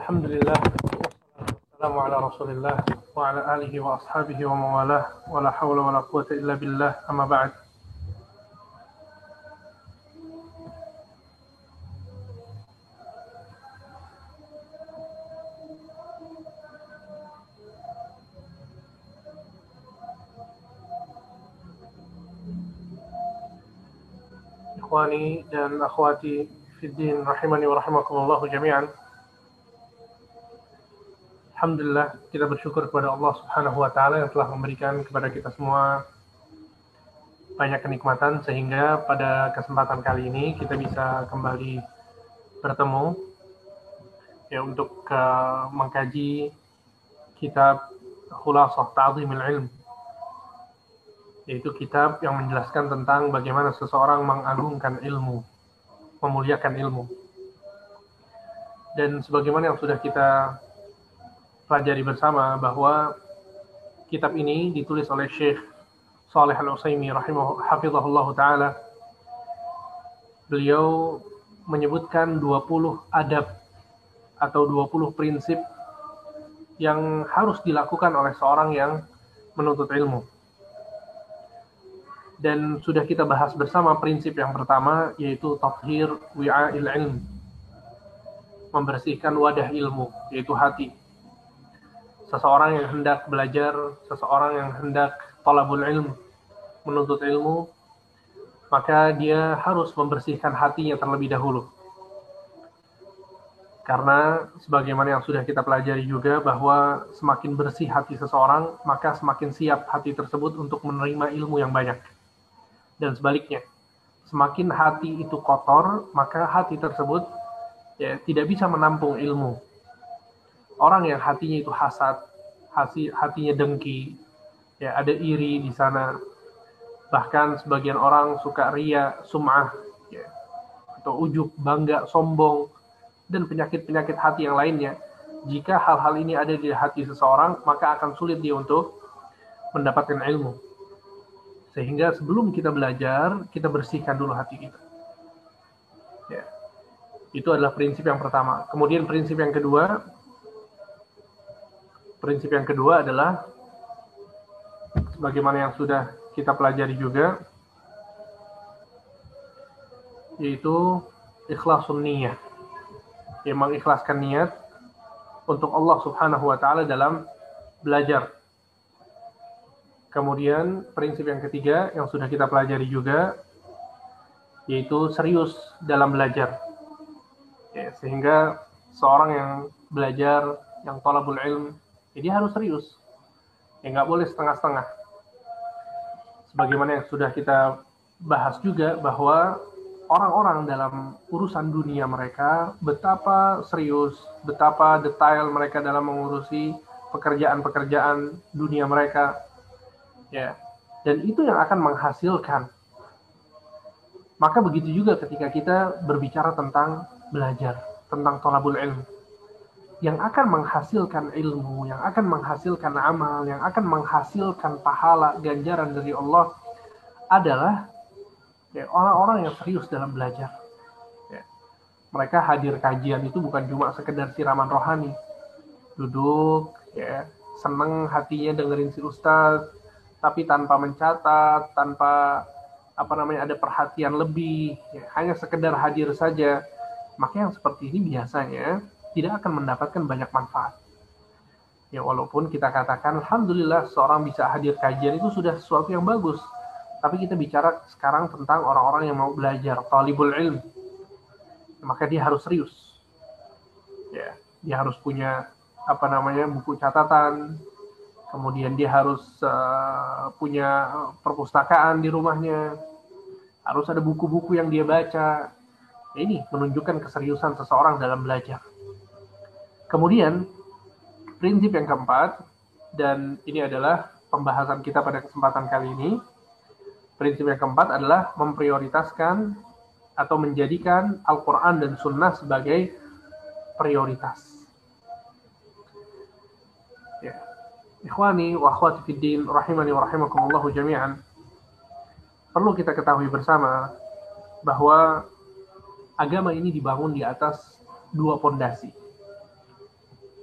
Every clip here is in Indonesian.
Alhamdulillah, wassalamu ala rasulillah wa ala alihi wa ashabihi wa mawalah wa la hawla wa la quwata illa billah, amma ba'd. Ikhwani dan akhwati fiddin rahimani wa rahimakumullahu jami'an. Alhamdulillah, kita bersyukur kepada Allah Subhanahu wa taala yang telah memberikan kepada kita semua banyak kenikmatan sehingga pada kesempatan kali ini kita bisa kembali bertemu ya untuk mengkaji kitab Khulasah Ta'zimil Ilm, yaitu kitab yang menjelaskan tentang bagaimana seseorang mengagungkan ilmu, memuliakan ilmu. Dan sebagaimana yang sudah kita pelajari bersama bahwa kitab ini ditulis oleh Syekh Shalih Al-Utsaimin hafizahullah ta'ala. Beliau menyebutkan 20 adab atau 20 prinsip yang harus dilakukan oleh seorang yang menuntut ilmu. Dan sudah kita bahas bersama prinsip yang pertama, yaitu tathhir wi'a'il ilm, membersihkan wadah ilmu, yaitu hati. Seseorang yang hendak belajar, seseorang yang hendak talabul ilm, menuntut ilmu, maka dia harus membersihkan hatinya terlebih dahulu. Karena sebagaimana yang sudah kita pelajari juga bahwa semakin bersih hati seseorang, maka semakin siap hati tersebut untuk menerima ilmu yang banyak. Dan sebaliknya, semakin hati itu kotor, maka hati tersebut tidak bisa menampung ilmu. Orang yang hatinya itu hasad, hatinya dengki, ada iri di sana. Bahkan sebagian orang suka riya, sum'ah, atau ujub, bangga, sombong, dan penyakit-penyakit hati yang lainnya. Jika hal-hal ini ada di hati seseorang, maka akan sulit dia untuk mendapatkan ilmu. Sehingga sebelum kita belajar, kita bersihkan dulu hati kita. Itu adalah prinsip yang pertama. Kemudian prinsip yang kedua adalah sebagaimana yang sudah kita pelajari juga, yaitu ikhlasun niyah, yang mengikhlaskan niat untuk Allah Subhanahu wa taala dalam belajar. Kemudian prinsip yang ketiga yang sudah kita pelajari juga, yaitu serius dalam belajar. Sehingga seorang yang belajar, yang talabul ilm, dia harus serius. Nggak boleh setengah-setengah. Sebagaimana yang sudah kita bahas juga bahwa orang-orang dalam urusan dunia mereka, betapa serius, betapa detail mereka dalam mengurusi pekerjaan-pekerjaan dunia mereka. Dan itu yang akan menghasilkan. Maka begitu juga ketika kita berbicara tentang belajar, tentang talabul ilm. Yang akan menghasilkan ilmu, yang akan menghasilkan amal, yang akan menghasilkan pahala, ganjaran dari Allah adalah orang-orang yang serius dalam belajar. Mereka hadir kajian itu bukan cuma sekedar siraman rohani. Duduk, seneng hatinya dengerin si ustaz, tapi tanpa mencatat, tanpa ada perhatian lebih, hanya sekedar hadir saja. Maka yang seperti ini biasanya tidak akan mendapatkan banyak manfaat. Walaupun kita katakan alhamdulillah seorang bisa hadir kajian itu sudah sesuatu yang bagus. Tapi kita bicara sekarang tentang orang-orang yang mau belajar, talibul ilm. Maka dia harus serius. Dia harus punya buku catatan. Kemudian dia harus punya perpustakaan di rumahnya. Harus ada buku-buku yang dia baca. Ini menunjukkan keseriusan seseorang dalam belajar. Kemudian prinsip yang keempat, dan ini adalah pembahasan kita pada kesempatan kali ini. Prinsip yang keempat adalah memprioritaskan atau menjadikan Al-Quran dan Sunnah sebagai prioritas. Ikhwani wa akhwati fiddin rahimani wa rahimakumullahu jami'an. Perlu kita ketahui bersama bahwa agama ini dibangun di atas dua pondasi.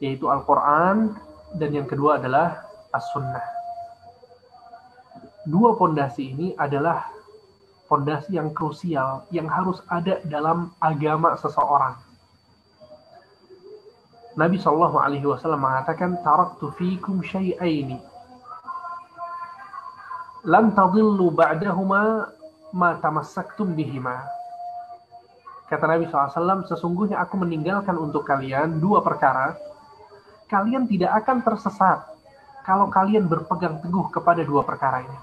yaitu Al-Quran, dan yang kedua adalah As-Sunnah. Dua pondasi ini adalah pondasi yang krusial yang harus ada dalam agama seseorang. Nabi Shallallahu Alaihi Wasallam mengatakan, "Taraktu fikum syai'aini, lan tadillu ba'dahuma ma tamassaktum bihima." Kata Nabi SAW, sesungguhnya aku meninggalkan untuk kalian dua perkara. Kalian tidak akan tersesat kalau kalian berpegang teguh kepada dua perkara ini.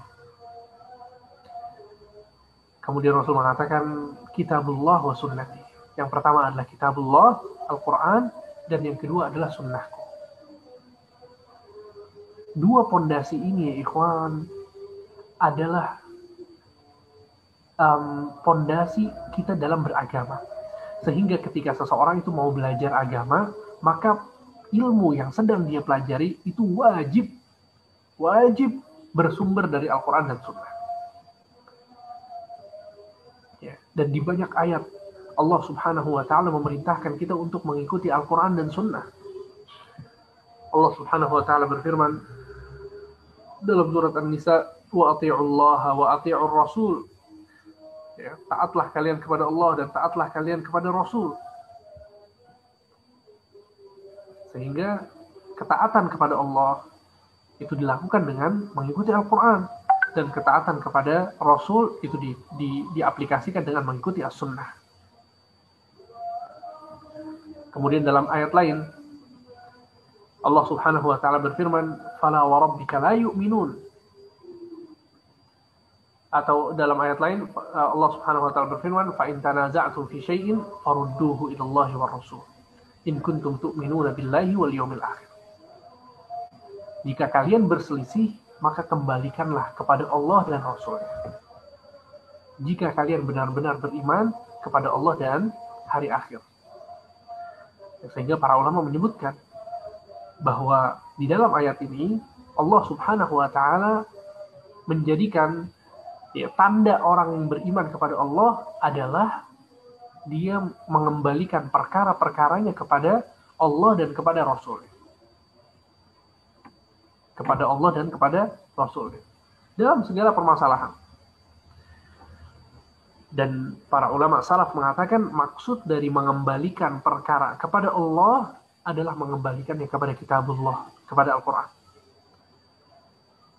Kemudian Rasul mengatakan, kitabullah wa sunnati. Yang pertama adalah kitabullah, Al-Quran, dan yang kedua adalah sunnahku. Dua pondasi ini, ya ikhwan, adalah pondasi kita dalam beragama. Sehingga ketika seseorang itu mau belajar agama, maka ilmu yang sedang dia pelajari itu wajib bersumber dari Al-Quran dan Sunnah. Ya, dan di banyak ayat Allah Subhanahu wa Ta'ala memerintahkan kita untuk mengikuti Al-Quran dan Sunnah. Allah Subhanahu wa Ta'ala berfirman dalam surat An-Nisa, wa ati'ullaha wa ati'ur rasul. Ya, taatlah kalian kepada Allah dan taatlah kalian kepada Rasul. Sehingga ketaatan kepada Allah itu dilakukan dengan mengikuti Al-Quran, dan ketaatan kepada Rasul itu diaplikasikan dengan mengikuti As-Sunnah. Kemudian dalam ayat lain Allah Subhanahu wa Ta'ala berfirman, "Fala wa rabbika la yu'minun." Atau dalam ayat lain Allah Subhanahu wa Ta'ala berfirman, "Fa in tanaza'tum fi syai'in farudduhu ila Allahi war Rasul in kuntum tu'minuna billahi wal yawmil akhir." Jika kalian berselisih, maka kembalikanlah kepada Allah dan Rasul-Nya. Jika kalian benar-benar beriman kepada Allah dan hari akhir. Sehingga para ulama menyebutkan bahwa di dalam ayat ini Allah Subhanahu wa Ta'ala menjadikan tanda orang yang beriman kepada Allah adalah dia mengembalikan perkara-perkaranya kepada Allah dan kepada Rasul. Kepada Allah dan kepada Rasul. Dalam segala permasalahan. Dan para ulama salaf mengatakan maksud dari mengembalikan perkara kepada Allah adalah mengembalikannya kepada kitabullah, kepada Al-Quran.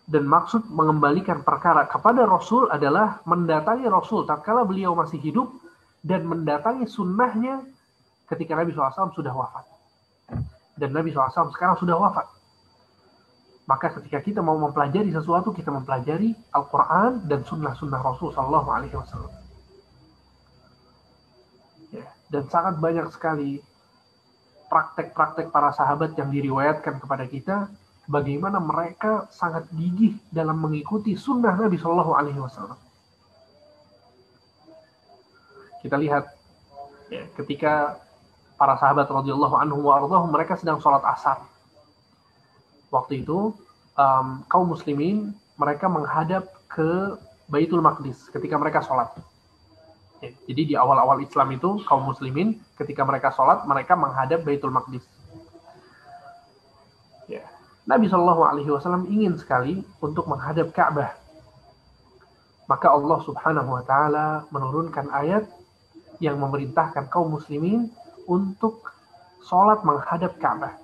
Dan maksud mengembalikan perkara kepada Rasul adalah mendatangi Rasul tatkala beliau masih hidup dan mendatangi sunnahnya ketika Nabi SAW sudah wafat. Dan Nabi SAW sekarang sudah wafat. Maka ketika kita mau mempelajari sesuatu, kita mempelajari Al-Quran dan sunnah-sunnah Rasul SAW. Ya, dan sangat banyak sekali praktek-praktek para sahabat yang diriwayatkan kepada kita, bagaimana mereka sangat gigih dalam mengikuti sunnah Nabi Shallallahu Alaihi Wasallam. Kita lihat ya, ketika para sahabat radhiyallahu anhum wa ardhahum mereka sedang sholat asar. Waktu itu kaum muslimin mereka menghadap ke Baitul Maqdis ketika mereka sholat. Ya, jadi di awal-awal Islam itu kaum muslimin ketika mereka sholat mereka menghadap Baitul Maqdis. Ya. Nabi Shallallahu Alaihi Wasallam ingin sekali untuk menghadap Ka'bah. Maka Allah Subhanahu Wa Taala menurunkan ayat yang memerintahkan kaum muslimin untuk sholat menghadap Ka'bah.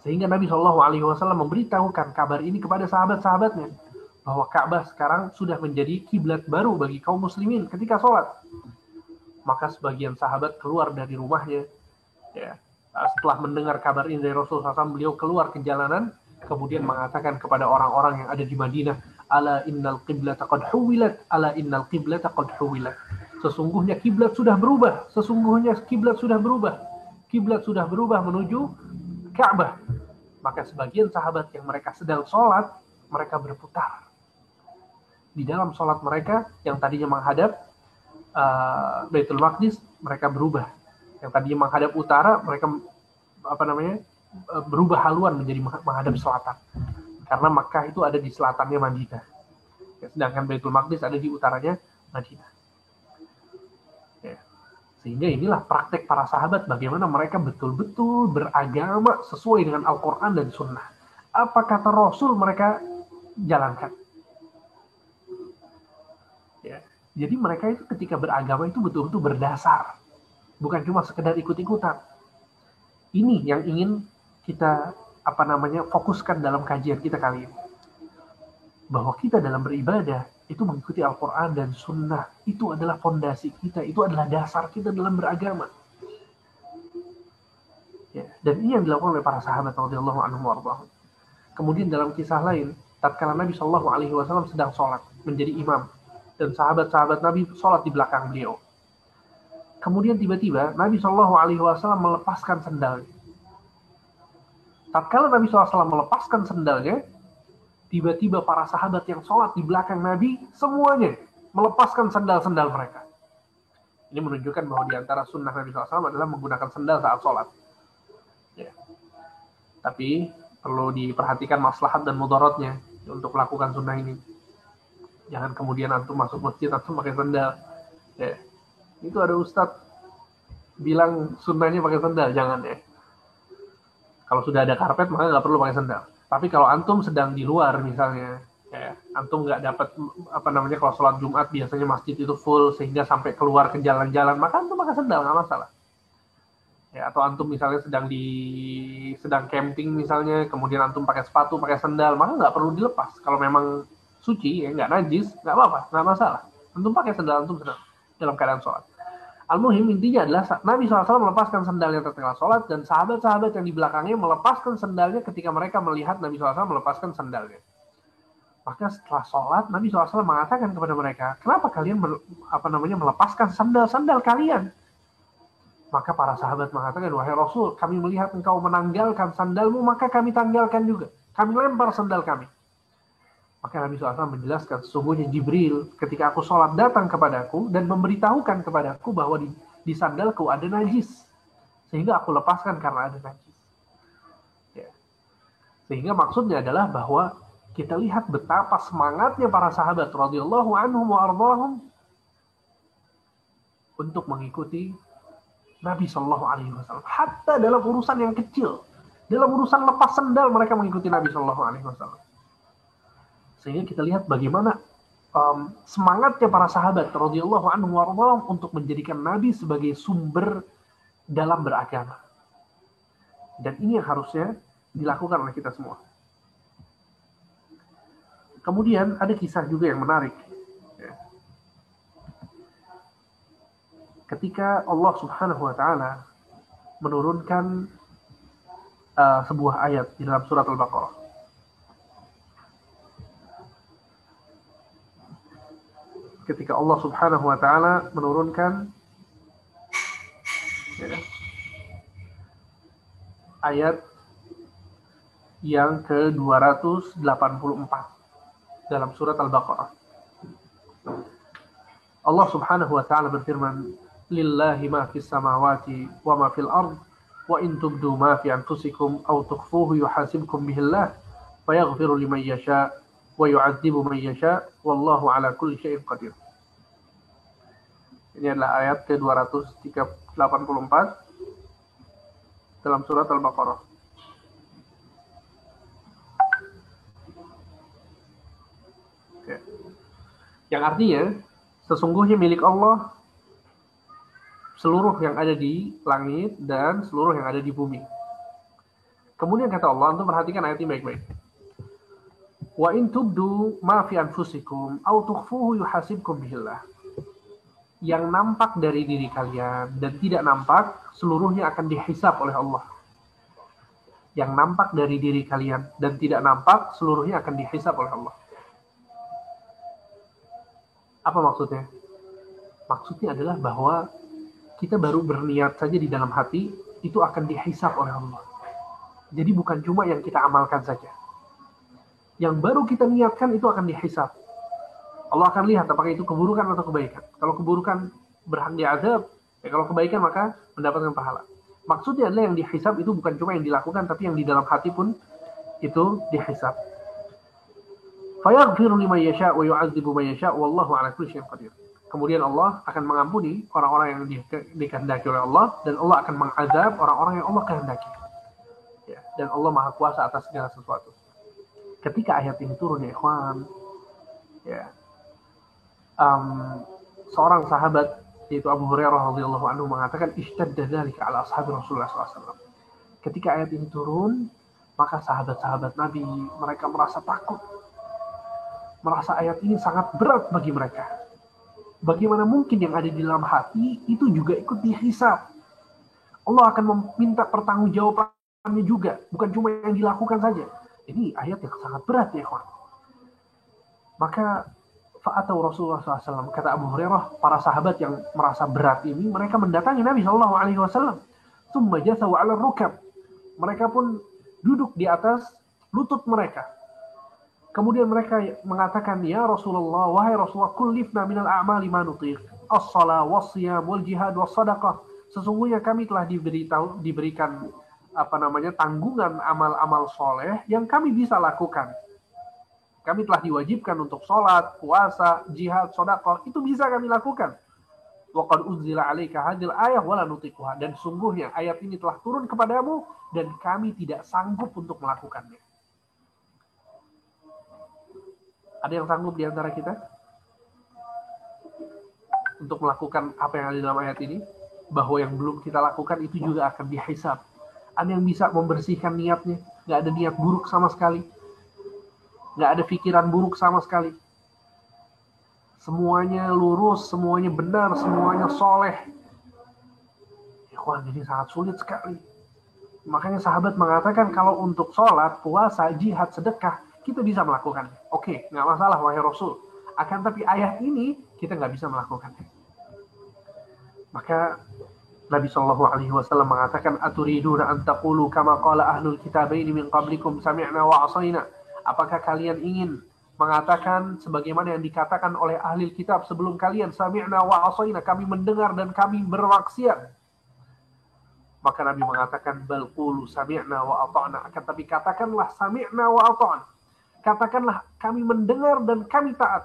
Sehingga Nabi Shallallahu Alaihi Wasallam memberitahukan kabar ini kepada sahabat-sahabatnya bahwa Ka'bah sekarang sudah menjadi kiblat baru bagi kaum muslimin ketika sholat. Maka sebagian sahabat keluar dari rumahnya, ya. Setelah mendengar kabar ini dari Rasulullah SAW, beliau keluar ke jalanan, kemudian mengatakan kepada orang-orang yang ada di Madinah, "Ala innal qiblata qad huwilat, ala innal qiblata qad huwilat." Sesungguhnya kiblat sudah berubah, sesungguhnya kiblat sudah berubah. Kiblat sudah berubah menuju Ka'bah. Maka sebagian sahabat yang mereka sedang sholat, mereka berputar. Di dalam sholat mereka yang tadinya menghadap Baitul Maqdis, mereka berubah. Yang tadinya menghadap utara, mereka berubah haluan menjadi menghadap selatan. Karena Makkah itu ada di selatannya Madinah. Ya, sedangkan Baitul Maqdis ada di utaranya Madinah. Ya. Sehingga inilah praktek para sahabat, bagaimana mereka betul-betul beragama sesuai dengan Al-Quran dan Sunnah. Apa kata Rasul mereka jalankan. Ya. Jadi mereka itu ketika beragama itu betul-betul berdasar. Bukan cuma sekedar ikut-ikutan. Ini yang ingin kita fokuskan dalam kajian kita kali ini. Bahwa kita dalam beribadah itu mengikuti Al-Quran dan Sunnah. Itu adalah fondasi kita, itu adalah dasar kita dalam beragama. Ya. Dan ini yang dilakukan oleh para sahabat radhiyallahu anhum warḍahum. Kemudian dalam kisah lain, tatkala Nabi Shallallahu Alaihi Wasallam sedang sholat menjadi imam, dan sahabat-sahabat Nabi sholat di belakang beliau. Kemudian tiba-tiba Nabi Shallallahu Alaihi Wasallam melepaskan sendalnya. Tatkala Nabi SAW melepaskan sendalnya, tiba-tiba para sahabat yang sholat di belakang Nabi semuanya melepaskan sendal-sendal mereka. Ini menunjukkan bahwa di antara sunnah Nabi SAW adalah menggunakan sendal saat sholat. Ya. Tapi perlu diperhatikan maslahat dan mudaratnya untuk melakukan sunnah ini. Jangan kemudian antum masuk masjid antum pakai sendal. Ya. Itu ada ustadz bilang sunnahnya pakai sendal, jangan ya. Kalau sudah ada karpet maka nggak perlu pakai sendal. Tapi kalau antum sedang di luar misalnya, ya, antum nggak dapat kalau sholat Jumat biasanya masjid itu full sehingga sampai keluar ke jalan-jalan, maka antum pakai sendal nggak masalah. Ya, atau antum misalnya sedang camping misalnya, kemudian antum pakai sepatu, pakai sendal, maka nggak perlu dilepas. Kalau memang suci, ya nggak najis, nggak apa-apa, nggak masalah. Antum pakai sendal, antum sedang dalam keadaan sholat. Al-muhim intinya adalah Nabi SAW melepaskan sendalnya ketika sholat, dan sahabat-sahabat yang di belakangnya melepaskan sendalnya ketika mereka melihat Nabi SAW melepaskan sendalnya. Maka setelah sholat, Nabi SAW mengatakan kepada mereka, kenapa kalian melepaskan sandal-sandal kalian? Maka para sahabat mengatakan, wahai Rasul, kami melihat engkau menanggalkan sandalmu, maka kami tanggalkan juga. Kami lempar sandal kami. Maka Nabi SAW menjelaskan, sesungguhnya Jibril ketika aku sholat datang kepadaku dan memberitahukan kepadaku bahwa di sandalku ada najis. Sehingga aku lepaskan karena ada najis. Ya. Sehingga maksudnya adalah bahwa kita lihat betapa semangatnya para sahabat radhiyallahu anhum wa ardhahum untuk mengikuti Nabi Shallallahu Alaihi Wasallam. Hatta dalam urusan yang kecil, dalam urusan lepas sandal mereka mengikuti Nabi Shallallahu Alaihi Wasallam. Sehingga kita lihat bagaimana semangatnya para sahabat radhiyallahu anhum warḍahum untuk menjadikan Nabi sebagai sumber dalam beragama. Dan ini yang harusnya dilakukan oleh kita semua. Kemudian ada kisah juga yang menarik. Ketika Allah Subhanahu wa taala menurunkan sebuah ayat di dalam surat Al-Baqarah. Ketika Allah Subhanahu wa taala menurunkan ayat yang ke-284 dalam surat Al-Baqarah. Allah Subhanahu wa taala berfirman, "Lillahi ma fis samawati wa ma fil ard, wa in tubdu ma fi anfusikum aw tukhfuhu yuhasibkum bihi Allah, fayaghfiru liman yasha' wa yu'adzibu man yasha' wallahu ala kulli syai'in qadir." Ini adalah ayat ke-284 dalam surat Al-Baqarah. Oke. Yang artinya sesungguhnya milik Allah seluruh yang ada di langit dan seluruh yang ada di bumi. Kemudian kata Allah, untuk perhatikan ayat ini baik-baik. Wa in tubdu ma fi anfusikum aw tukhfuhu yuhasibkum bihillah. Yang nampak dari diri kalian dan tidak nampak seluruhnya akan dihisab oleh Allah. Yang nampak dari diri kalian dan tidak nampak seluruhnya akan dihisab oleh Allah. Apa maksudnya? Maksudnya adalah bahwa kita baru berniat saja di dalam hati itu akan dihisab oleh Allah. Jadi bukan cuma yang kita amalkan saja. Yang baru kita niatkan itu akan dihisab. Allah akan lihat apakah itu keburukan atau kebaikan. Kalau keburukan berhak diazab, ya kalau kebaikan maka mendapatkan pahala. Maksudnya adalah yang dihisab itu bukan cuma yang dilakukan, tapi yang di dalam hati pun itu dihisab. Fayaghfiru liman yasha' wa yu'adzibu man yasha' wallahu 'ala kulli syai'in qadir. Kemudian Allah akan mengampuni orang-orang yang dikehendaki oleh Allah, dan Allah akan mengazab orang-orang yang Allah kehendaki. Ya, dan Allah Maha Kuasa atas segala sesuatu. Ketika ayat ini turun, ya ikhwan, ya, seorang sahabat yaitu Abu Hurairah radhiyallahu anhu mengatakan, ishtadda dzalika ala ashabi Rasulullah SAW. Ketika ayat ini turun, maka sahabat-sahabat Nabi mereka merasa takut, merasa ayat ini sangat berat bagi mereka. Bagaimana mungkin yang ada di dalam hati itu juga ikut dihisab? Allah akan meminta pertanggungjawabannya juga, bukan cuma yang dilakukan saja. Ini ayat yang sangat berat, ya kawan. Maka fa'atau Rasulullah SAW, kata Abu Hurairah, para sahabat yang merasa berat ini, mereka mendatangi Nabi SAW. Tsumma jasaw 'ala rukab. Mereka pun duduk di atas lutut mereka. Kemudian mereka mengatakan, ya Rasulullah, wahai Rasulullah, kullifna minal a'mali ma nutiq, as-salah, was-siyam, wal-jihad, was-sadaqah. Sesungguhnya kami telah diberikan tanggungan amal-amal soleh yang kami bisa lakukan. Kami telah diwajibkan untuk sholat, puasa, jihad, sedekah, itu bisa kami lakukan. Wa qad unzila 'alaika hadhil ayah wala nutiquha, dan sungguhnya ayat ini telah turun kepadamu dan kami tidak sanggup untuk melakukannya. Ada yang sanggup di antara kita untuk melakukan apa yang ada dalam ayat ini? Bahwa yang belum kita lakukan itu juga akan dihisab. Ada yang bisa membersihkan niatnya, nggak ada niat buruk sama sekali, nggak ada pikiran buruk sama sekali. Semuanya lurus, semuanya benar, semuanya soleh. Ikhwan, ini sangat sulit sekali. Makanya sahabat mengatakan kalau untuk sholat, puasa, jihad, sedekah, kita bisa melakukannya. Oke, nggak masalah wahai Rasul. Akan tapi ayat ini kita nggak bisa melakukannya. Maka Nabi Shallallahu Alaihi Wasallam mengatakan, aturiduna an taqulu kama qala ahlul kitabaini min qablikum sami'na wa asayna. Apakah kalian ingin mengatakan sebagaimana yang dikatakan oleh ahli kitab sebelum kalian, sami'na wa asayna, kami mendengar dan kami bermaksiat? Maka Nabi mengatakan, bal qulu sami'na wa ata'na, akan tapi katakanlah sami'na wa ata'na. Katakanlah kami mendengar dan kami taat.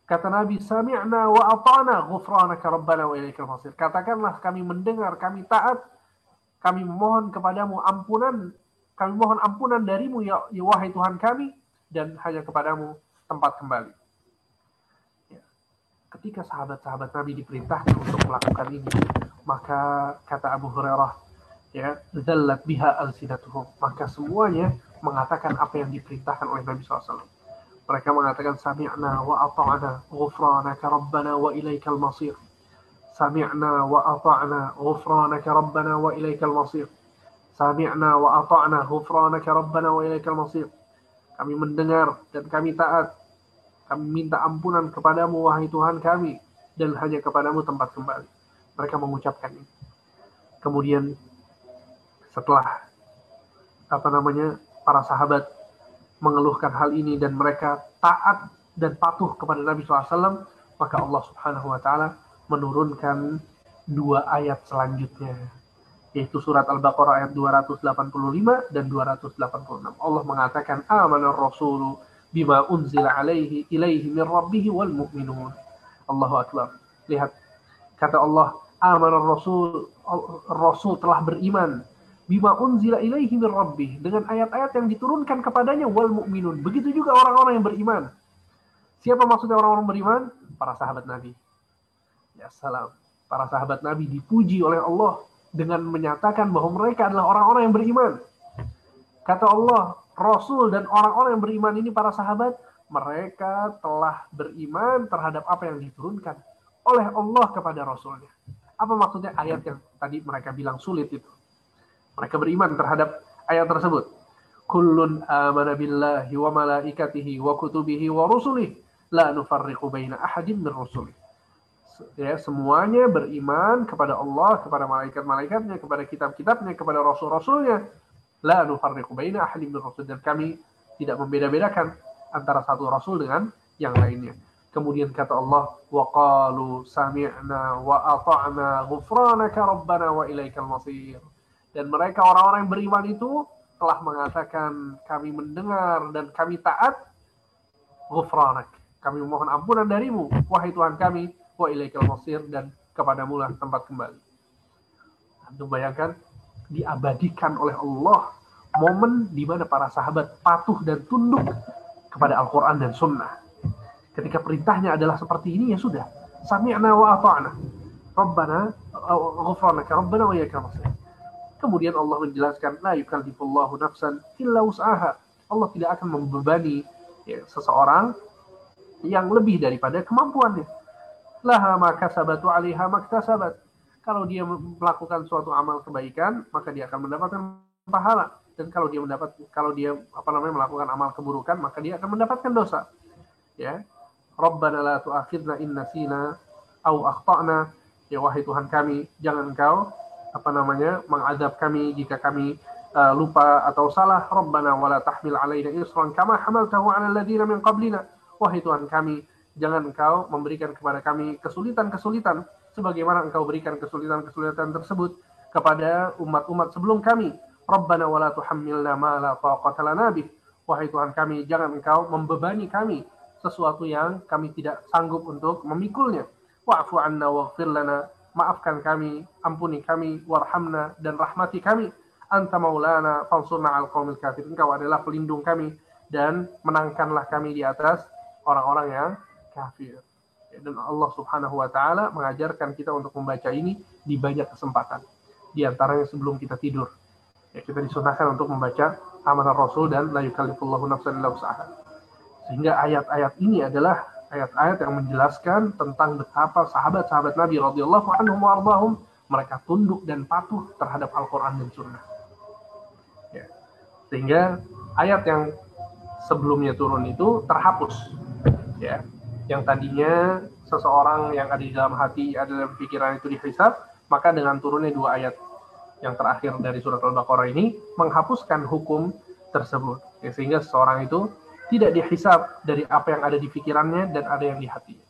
Kata Nabi, sami'na wa ata'na ghufranaka rabbana wa ilaikal masir. Katakanlah kami mendengar, kami taat, kami mohon kepadamu ampunan, kami mohon ampunan darimu ya wahai Tuhan kami, dan hanya kepadamu tempat kembali. Ya. Ketika sahabat-sahabat Nabi diperintahkan untuk melakukan ini, maka kata Abu Hurairah, ya, zallat biha alsinatuhum, maka semuanya mengatakan apa yang diperintahkan oleh Nabi SAW. Mereka mengatakan, sami'na wa ata'na ghufranaka rabbana wa ilaikal masir. Sami'na wa ata'na ghufranaka rabbana wa ilaikal masir. Sami'na wa ata'na ghufranaka rabbana wa ilaikal masir. Kami mendengar dan kami taat. Kami minta ampunan kepadamu wahai Tuhan kami, dan hanya kepadamu tempat kembali. Mereka mengucapkan ini. Kemudian setelah para sahabat mengeluhkan hal ini dan mereka taat dan patuh kepada Nabi SAW, maka Allah Subhanahu wa Ta'ala menurunkan 2 ayat selanjutnya, yaitu surat Al-Baqarah ayat 285 dan 286. Allah mengatakan, amanar rasulu bima unzila ilaihi min rabbihi wal mu'minun. Allahu Akbar. Lihat, kata Allah, amanar rasul telah beriman, bima unzila ilaihi min rabbih, dengan ayat-ayat yang diturunkan kepadanya, wal mu'minun. Begitu juga orang-orang yang beriman. Siapa maksudnya orang-orang beriman? Para sahabat Nabi. Ya salam. Para sahabat Nabi dipuji oleh Allah dengan menyatakan bahwa mereka adalah orang-orang yang beriman. Kata Allah, Rasul dan orang-orang yang beriman ini, para sahabat, mereka telah beriman terhadap apa yang diturunkan oleh Allah kepada Rasulnya. Apa maksudnya ayat yang tadi mereka bilang sulit itu? Mereka beriman terhadap ayat tersebut. Kullun amana billahi wa malaikatihi wa kutubihi wa rusulihi la nufarriqu baina ahadin min rusulihi. Ya, semuanya beriman kepada Allah, kepada malaikat-malaikatnya, kepada kitab-kitabnya, kepada rasul-rasulnya. La nufarriqu baina ahadin min rusulihi, dan kami tidak membeda-bedakan antara satu rasul dengan yang lainnya. Kemudian kata Allah, wa qalu sami'na wa ata'na ghufranaka rabbana wa ilaikal masir. Dan mereka orang-orang yang beriman itu telah mengatakan, kami mendengar dan kami taat, ghufranak, Kami memohon ampunan darimu, wahai Tuhan kami, wa ilaikal masir, dan kepadamu lah tempat kembali. Anda bayangkan, diabadikan oleh Allah momen di mana para sahabat patuh dan tunduk kepada Al-Quran dan Sunnah. Ketika perintahnya adalah seperti ini, ya sudah. Sami'na wa ata'na. Rabbana, ghufranaka Rabbana wa ilaikal masir. Kemudian Allah menjelaskan, la yukallifullahu nafsan illa wus'aha. Allah tidak akan membebani seseorang yang lebih daripada kemampuannya. Laha ma kasabat wa 'alaiha ma iktasabat. Kalau dia melakukan suatu amal kebaikan, maka dia akan mendapatkan pahala. Dan kalau dia melakukan amal keburukan, maka dia akan mendapatkan dosa. Ya. Rabbana la tu'akhidna in nasina au akhtana. Ya wahai Tuhan kami, jangan Engkau mengadab kami jika kami lupa atau salah. Rabbana wala tahmil 'alaina isran kama hamaltahu 'alal ladzina min qablina. Wahai Tuhan kami, jangan Engkau memberikan kepada kami kesulitan-kesulitan sebagaimana Engkau berikan kesulitan-kesulitan tersebut kepada umat-umat sebelum kami. Rabbana wala tuhammilna ma la taqata lana bih. Wahai Tuhan kami, jangan Engkau membebani kami sesuatu yang kami tidak sanggup untuk memikulnya. Wa'fu 'anna waghfir lana. Maafkan kami, ampuni kami, warhamna, dan rahmati kami. Anta maulana fansurna 'alal qaumil kafirin. Engkau adalah pelindung kami dan menangkanlah kami di atas orang-orang yang kafir. Dan Allah Subhanahu wa taala mengajarkan kita untuk membaca ini di banyak kesempatan. Di antaranya sebelum kita tidur. Ya, kita disunahkan untuk membaca amanah Rasul dan la yukallifullahu nafsan illa wus'aha. Sehingga ayat-ayat ini adalah ayat-ayat yang menjelaskan tentang betapa sahabat-sahabat Nabi radhiyallahu anhum wa ardhahum mereka tunduk dan patuh terhadap Al-Qur'an dan Sunnah. Ya. Sehingga ayat yang sebelumnya turun itu terhapus. Ya. Yang tadinya seseorang yang ada di dalam hati, ada dalam pikiran itu dihisab, maka dengan turunnya dua ayat yang terakhir dari surat Al-Baqarah ini menghapuskan hukum tersebut. Ya, sehingga seseorang itu tidak dihisab dari apa yang ada di pikirannya dan ada yang di hatinya.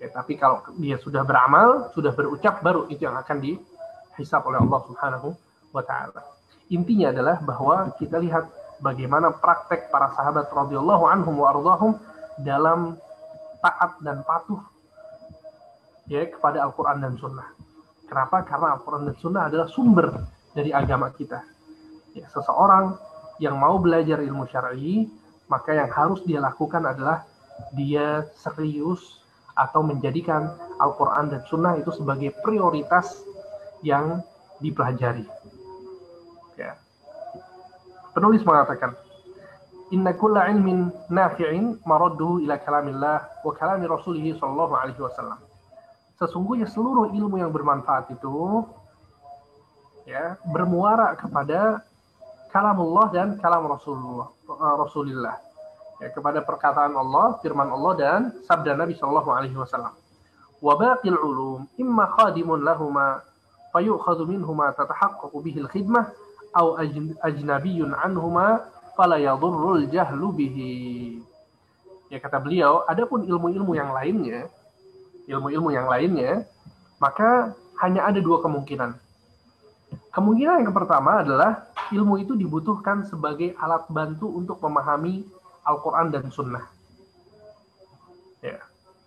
Ya, tapi kalau dia sudah beramal, sudah berucap, baru itu yang akan dihisab oleh Allah Subhanahu wa taala. Intinya adalah bahwa kita lihat bagaimana praktek para sahabat radhiyallahu anhum wa ardhahum dalam taat dan patuh ya kepada Al-Qur'an dan Sunnah. Kenapa? Karena Al-Qur'an dan Sunnah adalah sumber dari agama kita. Ya, seseorang yang mau belajar ilmu syar'i, maka yang harus dia lakukan adalah dia serius atau menjadikan Al-Quran dan Sunnah itu sebagai prioritas yang dipelajari. Ya. Penulis mengatakan, Inna kulla ilmin nafi'in maradduhu ila kalamillah wa kalami rasulih sallallahu alaihi wasallam. Sesungguhnya seluruh ilmu yang bermanfaat itu ya bermuara kepada kalamullah dan kalam Rasulullah. Ya, kepada perkataan Allah, firman Allah dan sabda Nabi sallallahu alaihi wasallam. Wa baqil ulum imma khadimun lahuma fayu'khadhu minhuma tatahaqqaqu bihi al-khidmah aw ajnabiyyun anhuma fala yadurrul jahlu bihi. Ya kata beliau, adapun ilmu-ilmu yang lainnya, maka hanya ada dua kemungkinan. Kemungkinan yang pertama adalah ilmu itu dibutuhkan sebagai alat bantu untuk memahami Al-Quran dan Sunnah. Ya.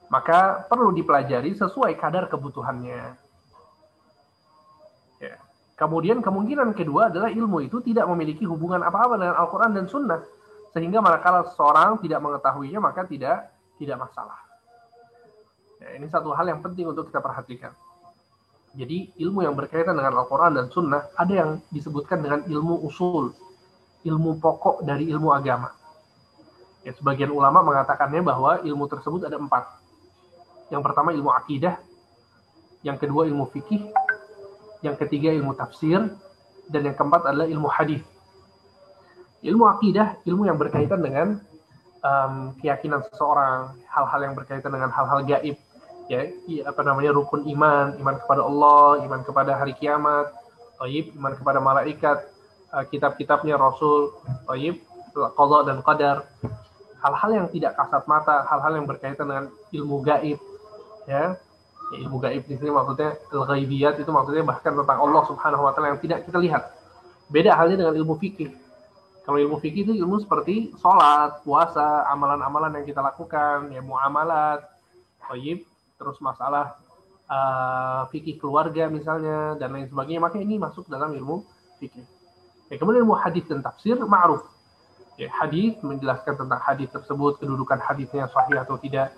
Maka perlu dipelajari sesuai kadar kebutuhannya. Ya. Kemudian kemungkinan kedua adalah ilmu itu tidak memiliki hubungan apa-apa dengan Al-Quran dan Sunnah. Sehingga manakala seseorang tidak mengetahuinya, maka tidak masalah. Ya, ini satu hal yang penting untuk kita perhatikan. Jadi ilmu yang berkaitan dengan Al-Quran dan Sunnah ada yang disebutkan dengan ilmu usul, ilmu pokok dari ilmu agama. Ya, sebagian ulama mengatakannya bahwa ilmu tersebut ada 4. Yang pertama ilmu akidah, yang kedua ilmu fikih, yang ketiga ilmu tafsir, dan yang keempat adalah ilmu hadis. Ilmu akidah, ilmu yang berkaitan dengan keyakinan seseorang, hal-hal yang berkaitan dengan hal-hal gaib. Ya, rukun iman kepada Allah, iman kepada hari kiamat, iman kepada malaikat, kitab-kitabnya Rasul, qada dan qadar, hal-hal yang tidak kasat mata, hal-hal yang berkaitan dengan ilmu gaib, ya. Ilmu gaib di sini maksudnya al-ghaibiyat, itu maksudnya bahkan tentang Allah Subhanahu wa taala yang tidak kita lihat. Beda halnya dengan ilmu fikih. Kalau ilmu fikih itu ilmu seperti sholat, puasa, amalan-amalan yang kita lakukan, ya muamalat, thayyib, terus masalah fikih keluarga misalnya dan lain sebagainya, maka ini masuk dalam ilmu fikih. Ya, kemudian ilmu hadis dan tafsir ma'ruf. Ya, hadis menjelaskan tentang hadis tersebut, kedudukan hadisnya sahih atau tidak.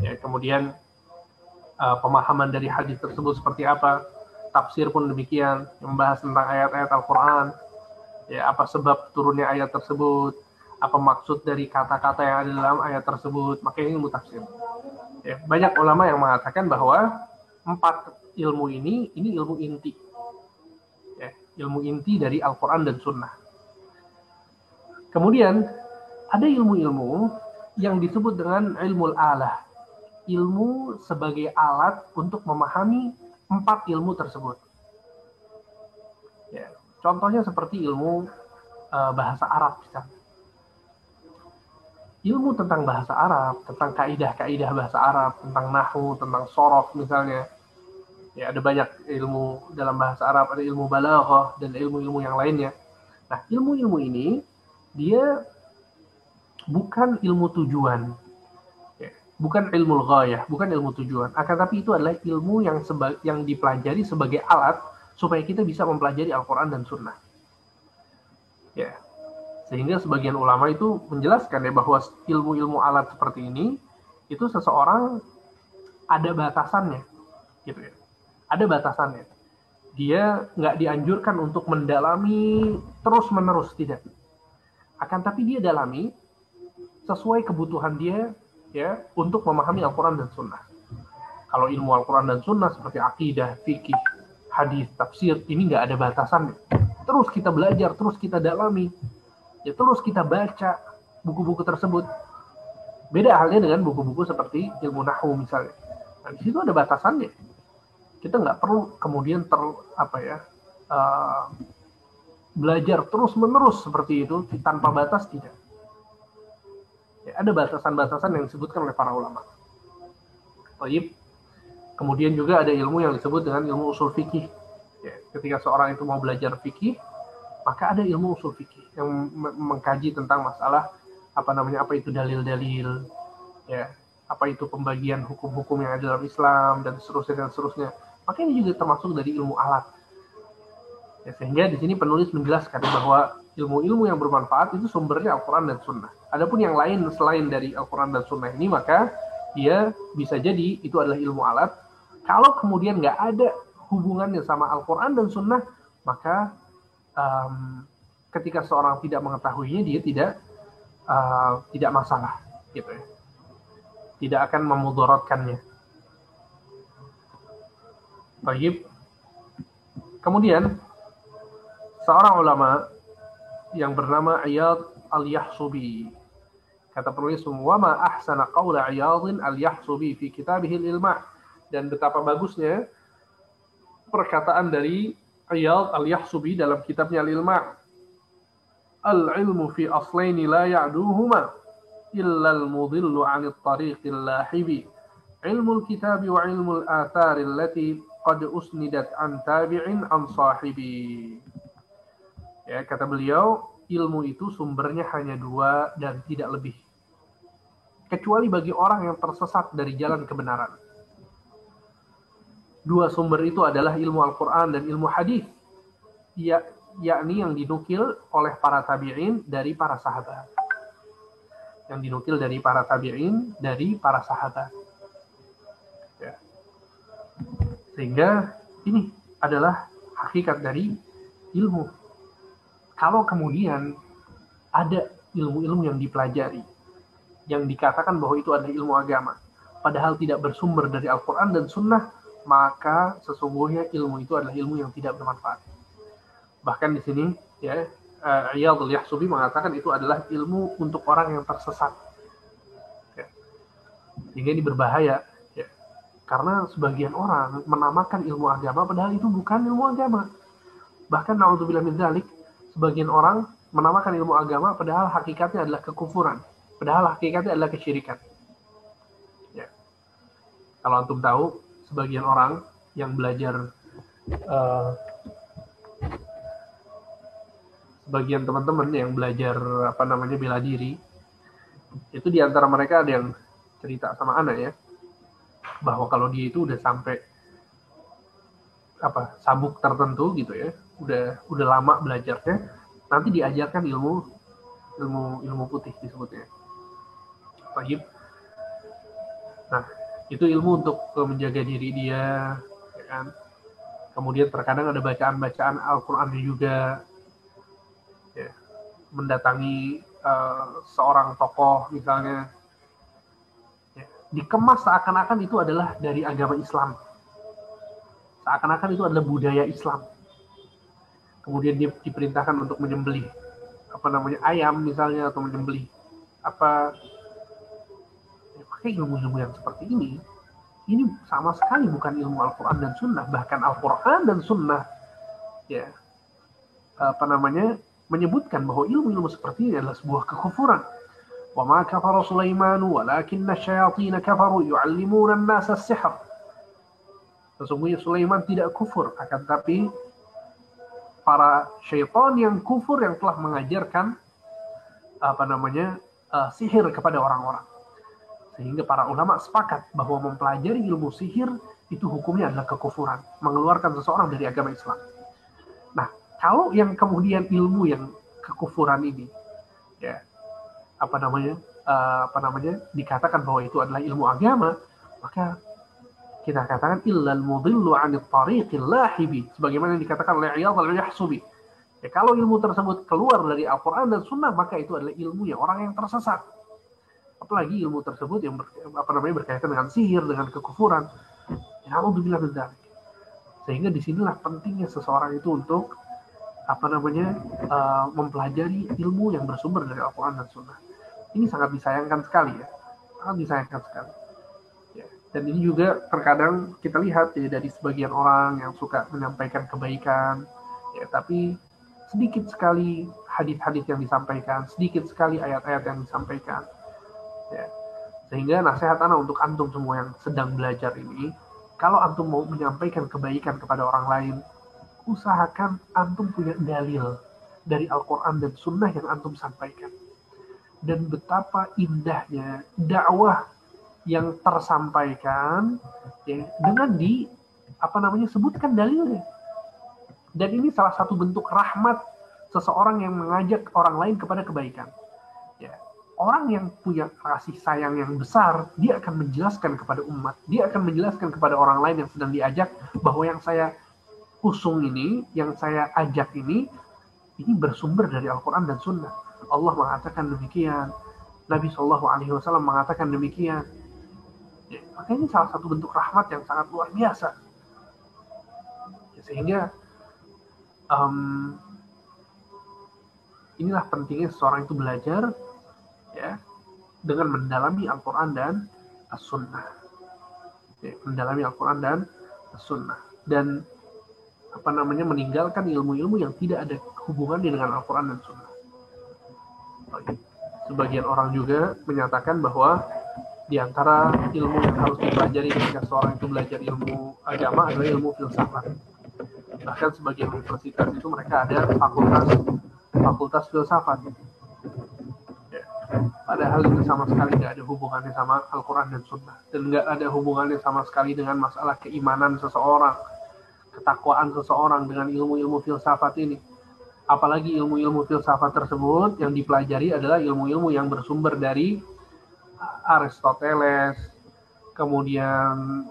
Ya, kemudian pemahaman dari hadis tersebut seperti apa. Tafsir pun demikian, membahas tentang ayat-ayat Al-Quran, ya, apa sebab turunnya ayat tersebut, apa maksud dari kata-kata yang ada dalam ayat tersebut, makanya ilmu tafsir. Ya, banyak ulama yang mengatakan bahwa 4 ilmu ini ilmu inti. Ya, ilmu inti dari Al-Quran dan Sunnah. Kemudian ada ilmu-ilmu yang disebut dengan ilmu alah, ilmu sebagai alat untuk memahami 4 ilmu tersebut. Ya, contohnya seperti ilmu bahasa Arab misalnya. Ilmu tentang bahasa Arab, tentang kaidah-kaidah bahasa Arab, tentang nahwu, tentang sorof misalnya. Ya, ada banyak ilmu dalam bahasa Arab, ada ilmu balaghah dan ilmu-ilmu yang lainnya. Nah, ilmu-ilmu ini dia bukan ilmu tujuan, ya, bukan ilmu ghayah, bukan ilmu tujuan. Akan tapi itu adalah ilmu yang dipelajari sebagai alat supaya kita bisa mempelajari Al-Quran dan Sunnah. Ya, sehingga sebagian ulama itu menjelaskan ya bahwa ilmu-ilmu alat seperti ini itu seseorang ada batasannya, gitu ya. Ada batasannya. Dia nggak dianjurkan untuk mendalami terus-menerus, tidak. Akan tapi dia dalami sesuai kebutuhan dia, ya, untuk memahami Al-Quran dan Sunnah. Kalau ilmu Al-Quran dan Sunnah seperti akidah, fikih, hadis, tafsir, ini nggak ada batasannya. Terus kita belajar, terus kita dalami, ya terus kita baca buku-buku tersebut. Beda halnya dengan buku-buku seperti ilmu nahwu misalnya. Nah, di situ ada batasannya. Kita nggak perlu kemudian belajar terus-menerus seperti itu tanpa batas, tidak. Ya, ada batasan-batasan yang disebutkan oleh para ulama. Baik. Kemudian juga ada ilmu yang disebut dengan ilmu usul fikih. Ya, ketika seorang itu mau belajar fikih, maka ada ilmu usul fikih yang mengkaji tentang masalah apa itu dalil-dalil, ya, apa itu pembagian hukum-hukum yang ada dalam Islam dan seterusnya. Maka ini juga termasuk dari ilmu alat. Ya, sehingga di sini penulis menjelaskan bahwa ilmu-ilmu yang bermanfaat itu sumbernya Al-Quran dan Sunnah. Adapun yang lain selain dari Al-Quran dan Sunnah ini, maka dia bisa jadi itu adalah ilmu alat. Kalau kemudian nggak ada hubungannya sama Al-Quran dan Sunnah, maka ketika seorang tidak mengetahuinya, dia tidak masalah, gitu ya. Tidak akan memudaratkannya. Baik. Kemudian seorang ulama yang bernama Iyad al-Yahsubi, kata penulis, wa ma ahsana qawla Iyadin al-Yahsubi fi kitabihil ilma', dan betapa bagusnya perkataan dari Iyad al-Yahsubi dalam kitabnya al-Ilma'. Al-ilmu fi aslaini la ya'duhuma illa al-mudillu 'anil tariqil lahibi, ilmu al-kitab wa ilmu al-athar allati qad usnidat an tabi'in an sahibi. Ya, kata beliau, ilmu itu sumbernya hanya 2 dan tidak lebih, kecuali bagi orang yang tersesat dari jalan kebenaran. 2 sumber itu adalah ilmu Al-Quran dan ilmu hadis, yakni yang dinukil oleh para tabi'in dari para sahabat. Yang dinukil dari para tabi'in dari para sahabat. Ya. Sehingga ini adalah hakikat dari ilmu. Kalau kemudian ada ilmu-ilmu yang dipelajari, yang dikatakan bahwa itu adalah ilmu agama, padahal tidak bersumber dari Al-Quran dan Sunnah, maka sesungguhnya ilmu itu adalah ilmu yang tidak bermanfaat. Bahkan di sini, ya, Iyad al-Yahsubi mengatakan itu adalah ilmu untuk orang yang tersesat. Ya. Sehingga ini berbahaya, ya. Karena sebagian orang menamakan ilmu agama padahal itu bukan ilmu agama. Bahkan na'udzubillah min dzalik, sebagian orang menamakan ilmu agama padahal hakikatnya adalah kekufuran, padahal hakikatnya adalah kesyirikan. Ya. Kalau antum tahu, sebagian orang yang belajar sebagian teman-teman yang belajar bela diri, itu di antara mereka ada yang cerita sama anak ya, bahwa kalau dia itu udah sampai sabuk tertentu gitu ya, udah lama belajarnya, nanti diajarkan ilmu putih disebutnya. Baik. Nah, itu ilmu untuk menjaga diri dia, ya kan. Kemudian terkadang ada bacaan-bacaan Al-Quran juga, ya, mendatangi seorang tokoh misalnya, ya, dikemas seakan-akan itu adalah dari agama Islam, seakan-akan itu adalah budaya Islam. Kemudian dia diperintahkan untuk menyembelih ayam misalnya, atau menyembelih pakai ilmu-ilmu yang seperti ini sama sekali bukan ilmu Al-Quran dan Sunnah. Bahkan Al-Quran dan Sunnah ya menyebutkan bahwa ilmu-ilmu seperti ini adalah sebuah kekufuran. Wa ma kafara Sulaimanu walakinna syayatin kafaru yu'allimuna an-nasa as-sihr. Sesungguhnya Sulaiman tidak kufur, akan tetapi para syaitan yang kufur yang telah mengajarkan sihir kepada orang-orang. Sehingga para ulama sepakat bahwa mempelajari ilmu sihir itu hukumnya adalah kekufuran, mengeluarkan seseorang dari agama Islam. Nah, kalau yang kemudian ilmu yang kekufuran ini, ya dikatakan bahwa itu adalah ilmu agama, maka kita katakan illal mudhillu 'anit tariqil lahibi, sebagaimana yang dikatakan oleh Iyadh al-Yahsubi. Ya, kalau ilmu tersebut keluar dari Al-Quran dan Sunnah, maka itu adalah ilmu yang orang yang tersesat. Apalagi ilmu tersebut yang berkaitan dengan sihir, dengan kekufuran. Ya, alhamdulillah min dzalik. Sehingga disinilah pentingnya seseorang itu untuk mempelajari ilmu yang bersumber dari Al-Quran dan Sunnah. Ini sangat disayangkan sekali ya, sangat disayangkan sekali. Ya. Dan ini juga terkadang kita lihat ya, dari sebagian orang yang suka menyampaikan kebaikan, ya, tapi sedikit sekali hadis-hadis yang disampaikan, sedikit sekali ayat-ayat yang disampaikan. Ya. Sehingga nasihat anak untuk antum semua yang sedang belajar ini, kalau antum mau menyampaikan kebaikan kepada orang lain, usahakan antum punya dalil dari Al-Quran dan Sunnah yang antum sampaikan. Dan betapa indahnya dakwah yang tersampaikan ya, dengan sebutkan dalilnya. Dan ini salah satu bentuk rahmat seseorang yang mengajak orang lain kepada kebaikan. Ya. Orang yang punya kasih sayang yang besar, dia akan menjelaskan kepada umat, dia akan menjelaskan kepada orang lain yang sedang diajak bahwa yang saya usung ini, yang saya ajak ini bersumber dari Al-Quran dan Sunnah. Allah mengatakan demikian, Nabi SAW mengatakan demikian. Ya, maka ini salah satu bentuk rahmat yang sangat luar biasa. Ya, sehingga inilah pentingnya seseorang itu belajar ya, dengan mendalami Al-Quran dan As-Sunnah. Ya, mendalami Al-Quran dan As-Sunnah. Dan meninggalkan ilmu-ilmu yang tidak ada hubungannya dengan Al-Quran dan Sunnah. Sebagian orang juga menyatakan bahwa di antara ilmu yang harus dipelajari ketika seorang itu belajar ilmu agama adalah ilmu filsafat. Bahkan sebagian universitas itu mereka ada fakultas filsafat. Ya. Padahal itu sama sekali nggak ada hubungannya sama Al-Quran dan Sunnah. Dan nggak ada hubungannya sama sekali dengan masalah keimanan seseorang, ketakwaan seseorang dengan ilmu-ilmu filsafat ini. Apalagi ilmu-ilmu filsafat tersebut yang dipelajari adalah ilmu-ilmu yang bersumber dari Aristoteles, kemudian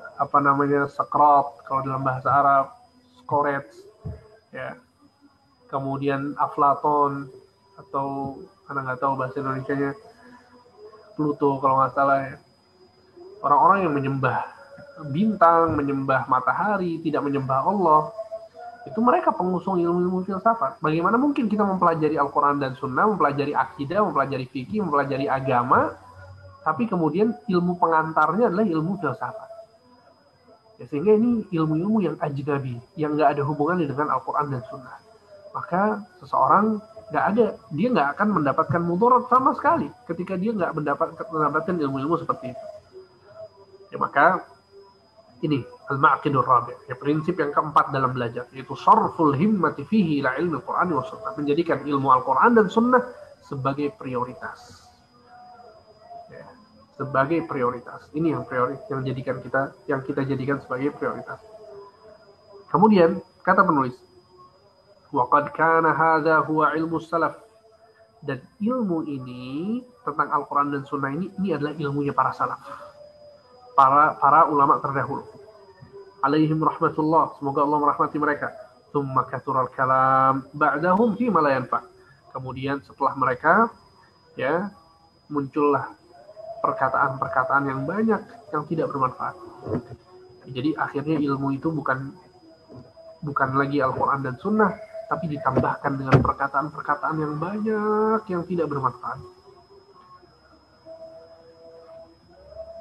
Socrates kalau dalam bahasa Arab, Socrates, ya, kemudian Aflaton, atau nggak tahu bahasa Indonesianya, Pluto kalau nggak salah ya. Orang-orang yang menyembah bintang, menyembah matahari, tidak menyembah Allah, itu mereka pengusung ilmu-ilmu filsafat. Bagaimana mungkin kita mempelajari Al-Quran dan Sunnah, mempelajari akidah, mempelajari fikih, mempelajari agama, tapi kemudian ilmu pengantarnya adalah ilmu filsafat. Ya, sehingga ini ilmu-ilmu yang ajnabi, yang nggak ada hubungannya dengan Al-Quran dan Sunnah. Maka seseorang dia nggak akan mendapatkan mudarat sama sekali ketika dia nggak mendapatkan ilmu-ilmu seperti itu. Ya, maka Ini al-ma'qidur rabi', ya, prinsip yang keempat dalam belajar, yaitu sarful himmati fihi ila ilmi al-Qur'an wa sunnah, menjadikan ilmu Al-Qur'an dan sunnah sebagai prioritas. Ya, sebagai prioritas. Ini yang prioritas yang kita jadikan sebagai prioritas. Kemudian kata penulis, wa qad kana hadza huwa ilmu salaf, dan ilmu ini tentang Al-Qur'an dan sunnah ini adalah ilmunya para salaf, para ulama terdahulu, alaihim rahmatullah, semoga Allah merahmati mereka. Tsumma kathural kalam ba'dahum fi ma la yanfa. Kemudian setelah mereka, ya, muncullah perkataan-perkataan yang banyak yang tidak bermanfaat. Jadi akhirnya ilmu itu bukan lagi Al-Qur'an dan sunnah, tapi ditambahkan dengan perkataan-perkataan yang banyak yang tidak bermanfaat.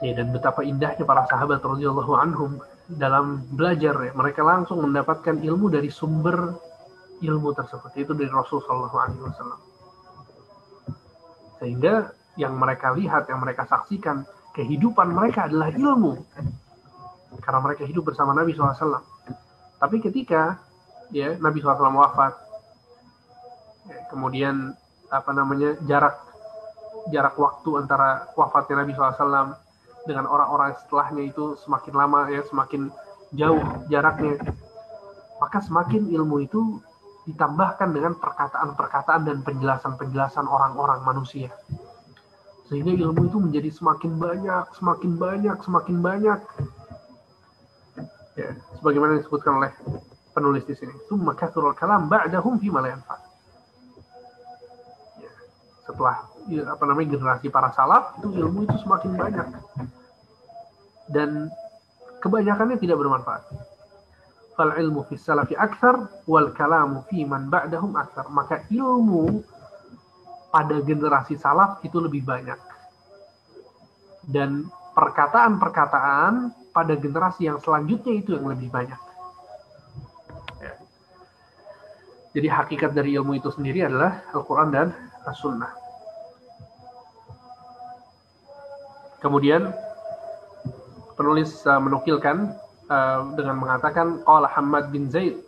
Ya, dan betapa indahnya para sahabat radhiyallahu anhum dalam belajar, ya. Mereka langsung mendapatkan ilmu dari sumber ilmu tersebut, itu dari Rasulullah SAW. Sehingga yang mereka lihat, yang mereka saksikan, kehidupan mereka adalah ilmu, karena mereka hidup bersama Nabi SAW. Tapi ketika, ya, Nabi SAW wafat, ya, kemudian jarak waktu antara wafatnya Nabi SAW dengan orang-orang setelahnya itu semakin lama, ya, semakin jauh jaraknya, maka semakin ilmu itu ditambahkan dengan perkataan-perkataan dan penjelasan-penjelasan orang-orang manusia, sehingga ilmu itu menjadi semakin banyak. Ya, sebagaimana disebutkan oleh penulis di sini, tsumma kathurul kalam ba'dahum fi ma la yanfa. Ya, setelah generasi para salaf itu ilmu itu semakin banyak dan kebanyakannya tidak bermanfaat. Fal ilmu fi salafi akthar wal kalamu fi man ba'dahum akthar. Maka ilmu pada generasi salaf itu lebih banyak dan perkataan-perkataan pada generasi yang selanjutnya itu yang lebih banyak. Ya. Jadi hakikat dari ilmu itu sendiri adalah Al-Quran dan As-Sunnah. Kemudian penulis menukilkan dengan mengatakan qala Hammad bin Zaid,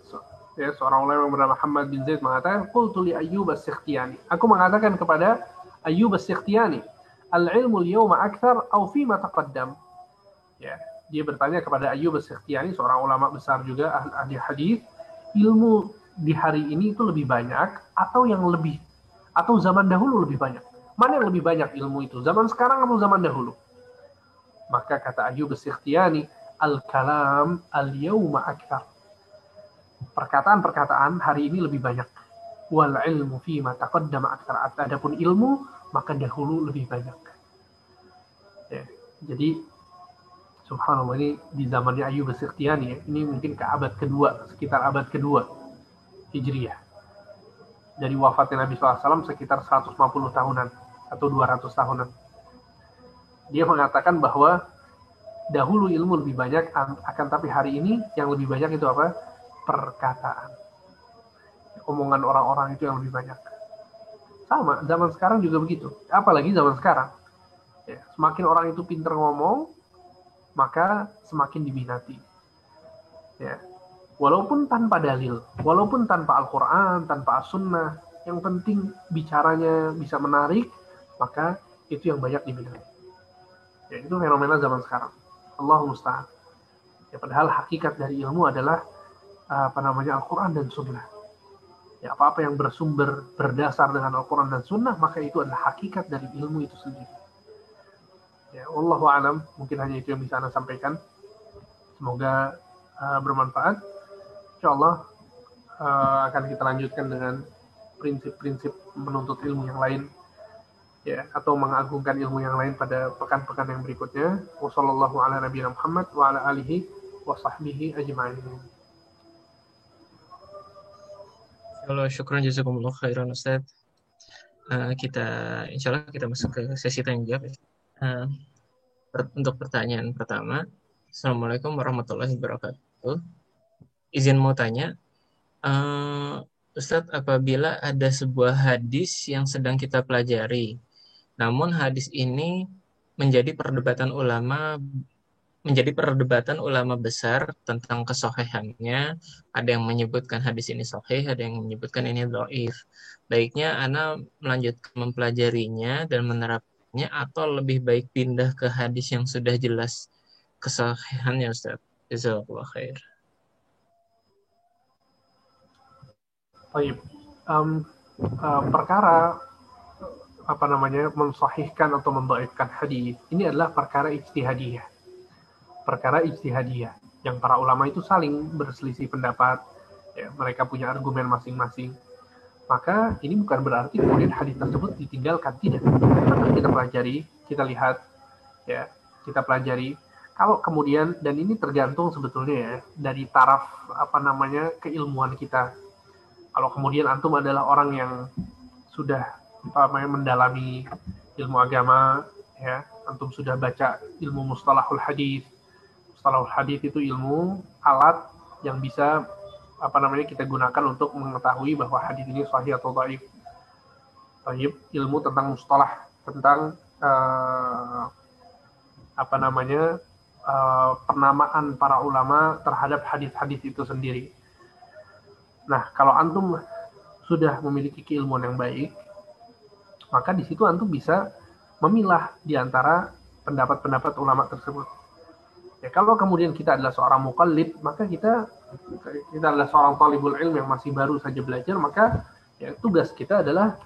ya, seorang ulama yang bernama Hammad bin Zaid mengatakan, qultu li Ayyub as-Sikhtiyani, aku mengatakan kepada Ayyub as-Sikhtiyani, al-ilmu al-yawma akthar aw fi ma taqaddam. Ya, dia bertanya kepada Ayyub as-Sikhtiyani, seorang ulama besar juga ahli hadis, ilmu di hari ini itu lebih banyak atau zaman dahulu lebih banyak? Mana yang lebih banyak ilmu itu, zaman sekarang atau zaman dahulu? Maka kata Ayyub as-Sikhtiyani, al-kalam al-yawma akthar. Perkataan-perkataan hari ini lebih banyak. Wal ilmu fi ma taqaddama akthar. Adapun ilmu maka dahulu lebih banyak. Ya, jadi subhanallah, ini di zamannya Ayyub as-Sikhtiyani, ya, ini mungkin ke abad kedua, sekitar abad kedua Hijriyah. Dari wafatnya Nabi SAW sekitar 150 tahunan atau 200 tahunan. Dia mengatakan bahwa dahulu ilmu lebih banyak, akan tapi hari ini yang lebih banyak itu apa? Perkataan. Omongan orang-orang itu yang lebih banyak. Sama, zaman sekarang juga begitu. Apalagi zaman sekarang. Ya, semakin orang itu pintar ngomong, maka semakin diminati. Ya. Walaupun tanpa dalil, walaupun tanpa Al-Quran, tanpa As-Sunnah, yang penting bicaranya bisa menarik, maka itu yang banyak diminati. Ya, itu fenomena zaman sekarang. Allahu musta'an. Ya, padahal hakikat dari ilmu adalah Al-Quran dan Sunnah. Ya, apa-apa yang berdasar dengan Al-Quran dan Sunnah, maka itu adalah hakikat dari ilmu itu sendiri. Ya, wallahu a'lam. Mungkin hanya itu yang bisa Anda sampaikan. Semoga bermanfaat. Insyaallah akan kita lanjutkan dengan prinsip-prinsip menuntut ilmu yang lain, ya, atau mengagungkan ilmu yang lain pada pekan-pekan yang berikutnya. Wassallallahu ala nabiyina Muhammad wa ala alihi wa sahbihi ajma'in. Halo, syukran jazakumullah khairan Ustaz. Insyaallah kita masuk ke sesi tanya jawab. Untuk pertanyaan pertama, Assalamualaikum warahmatullahi wabarakatuh. Izin mau tanya, Ustadz, apabila ada sebuah hadis yang sedang kita pelajari, namun hadis ini menjadi perdebatan ulama menjadi perdebatan ulama besar tentang kesohihannya. Ada yang menyebutkan hadis ini sahih, ada yang menyebutkan ini dhaif. Baiknya ana melanjutkan mempelajarinya dan menerapkannya atau lebih baik pindah ke hadis yang sudah jelas kesahihannya, Ustaz. Jazakallah khair. Baik. Um, Perkara apa namanya mensahihkan atau mendhaifkan hadis ini adalah perkara ijtihadiyah. Perkara ijtihadiyah yang para ulama itu saling berselisih pendapat, ya, mereka punya argumen masing-masing. Maka ini bukan berarti kemudian hadis tersebut ditinggalkan, tidak. Tetap kita pelajari, kita lihat, ya, kita pelajari. Kalau kemudian, dan ini tergantung sebetulnya ya dari taraf apa namanya keilmuan kita. Kalau kemudian antum adalah orang yang sudah apa namanya mendalami ilmu agama, ya, antum sudah baca ilmu mustalahul hadis. Mustalahul hadis itu ilmu alat yang bisa apa namanya kita gunakan untuk mengetahui bahwa hadis ini sahih atau dhaif. Ilmu tentang mustalah, tentang apa namanya penamaan para ulama terhadap hadis-hadis itu sendiri. Nah, kalau antum sudah memiliki keilmuan yang baik, maka di situ antum bisa memilah di antara pendapat-pendapat ulama tersebut. Ya, kalau kemudian kita adalah seorang muqallid, maka kita adalah seorang talibul ilm yang masih baru saja belajar, maka ya, tugas kita adalah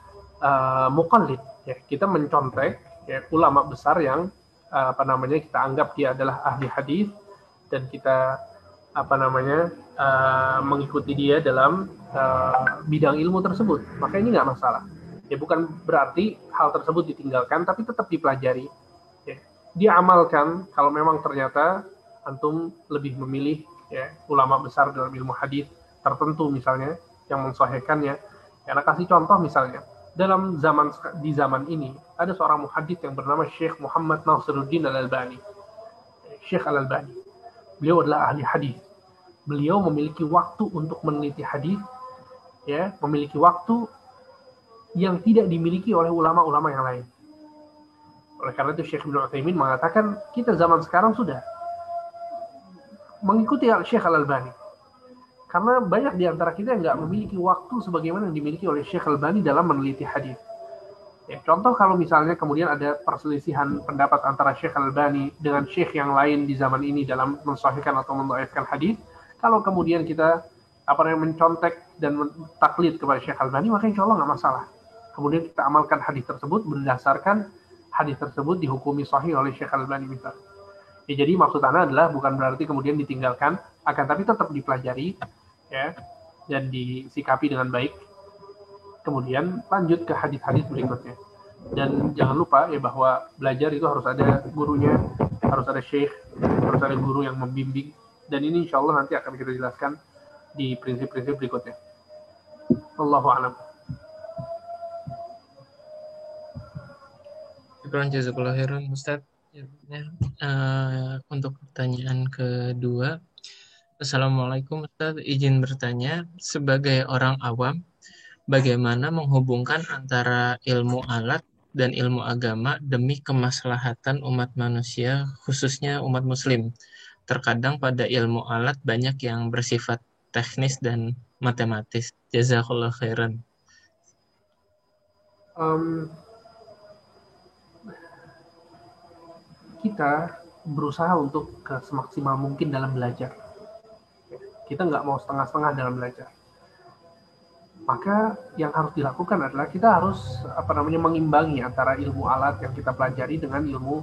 muqallid. Ya, kita mencontek ya, ulama besar yang apa namanya kita anggap dia adalah ahli hadis dan kita apa namanya mengikuti dia dalam bidang ilmu tersebut. Maka ini nggak masalah. Ya, bukan berarti hal tersebut ditinggalkan, tapi tetap dipelajari. Ya, dia amalkan kalau memang ternyata antum lebih memilih ya, ulama besar dalam ilmu hadis tertentu misalnya yang mensahihkannya. Karena kasih contoh misalnya dalam zaman ini ada seorang muhadits yang bernama Syekh Muhammad Nasiruddin Al-Albani. Syekh Al-Albani. Beliau adalah ahli hadis. Beliau memiliki waktu untuk meneliti hadis, ya, memiliki waktu yang tidak dimiliki oleh ulama-ulama yang lain. Oleh karena itu Syekh Ibnu Utsaimin mengatakan kita zaman sekarang sudah mengikuti Syekh Al-Albani. Karena banyak di antara kita yang nggak memiliki waktu sebagaimana yang dimiliki oleh Syekh Al-Albani dalam meneliti hadis. Ya, contoh kalau misalnya kemudian ada perselisihan pendapat antara Syekh Al-Albani dengan Syekh yang lain di zaman ini dalam mensahihkan atau mendhaifkan hadis, kalau kemudian kita apa namanya mencontek dan taklid kepada Syekh Al-Albani, maka insya Allah nggak masalah. Kemudian kita amalkan hadis tersebut berdasarkan hadis tersebut dihukumi sahih oleh Syekh Al-Albani misalnya. Ya, jadi maksud Anda adalah bukan berarti kemudian ditinggalkan, akan tapi tetap dipelajari, ya, dan disikapi dengan baik. Kemudian lanjut ke hadis-hadis berikutnya. Dan jangan lupa ya bahwa belajar itu harus ada gurunya, harus ada syekh, harus ada guru yang membimbing. Dan ini insya Allah nanti akan kita jelaskan di prinsip-prinsip berikutnya. Wallahu a'lam. Jazakallah khairan, Ustaz. Untuk pertanyaan kedua, Assalamualaikum Ustaz, izin bertanya, sebagai orang awam, bagaimana menghubungkan antara ilmu alat dan ilmu agama demi kemaslahatan umat manusia, khususnya umat muslim? Terkadang pada ilmu alat banyak yang bersifat teknis dan matematis. Jazakallah khairan. Kita berusaha untuk semaksimal mungkin dalam belajar. Kita nggak mau setengah-setengah dalam belajar. Maka yang harus dilakukan adalah kita harus apa namanya mengimbangi antara ilmu alat yang kita pelajari dengan ilmu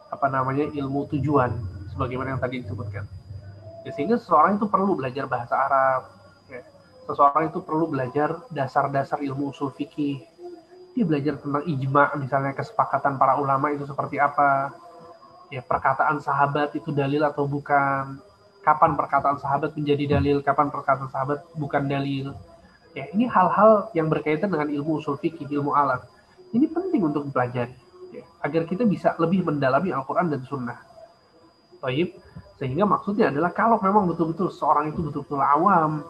apa namanya ilmu tujuan sebagaimana yang tadi disebutkan. Ya, sehingga seseorang itu perlu belajar bahasa Arab, ya. Seseorang itu perlu belajar dasar-dasar ilmu usul fikih. Dia belajar tentang ijma, misalnya kesepakatan para ulama itu seperti apa, ya, perkataan sahabat itu dalil atau bukan, kapan perkataan sahabat menjadi dalil, kapan perkataan sahabat bukan dalil. Ya, ini hal-hal yang berkaitan dengan ilmu usul fikih, ilmu alat. Ini penting untuk dipelajari, ya, agar kita bisa lebih mendalami Al-Quran dan Sunnah. Baik, sehingga maksudnya adalah kalau memang betul-betul seorang itu betul-betul awam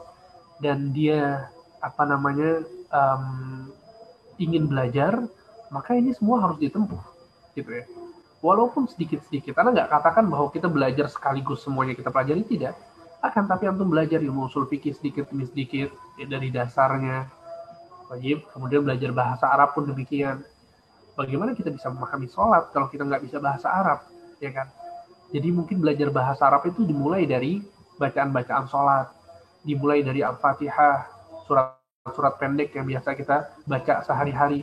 dan dia apa namanya ingin belajar, maka ini semua harus ditempuh, gitu ya. walaupun sedikit-sedikit. Karena nggak katakan bahwa kita belajar sekaligus semuanya kita pelajari, tidak. Akan tapi antum belajar ilmu usul fikih sedikit demi sedikit, ya, dari dasarnya, wajib. Kemudian belajar bahasa Arab pun demikian. Bagaimana kita bisa memahami sholat kalau kita nggak bisa bahasa Arab, ya kan? Jadi mungkin belajar bahasa Arab itu dimulai dari bacaan-bacaan sholat, dimulai dari Al-Fatihah, surat-surat pendek yang biasa kita baca sehari-hari.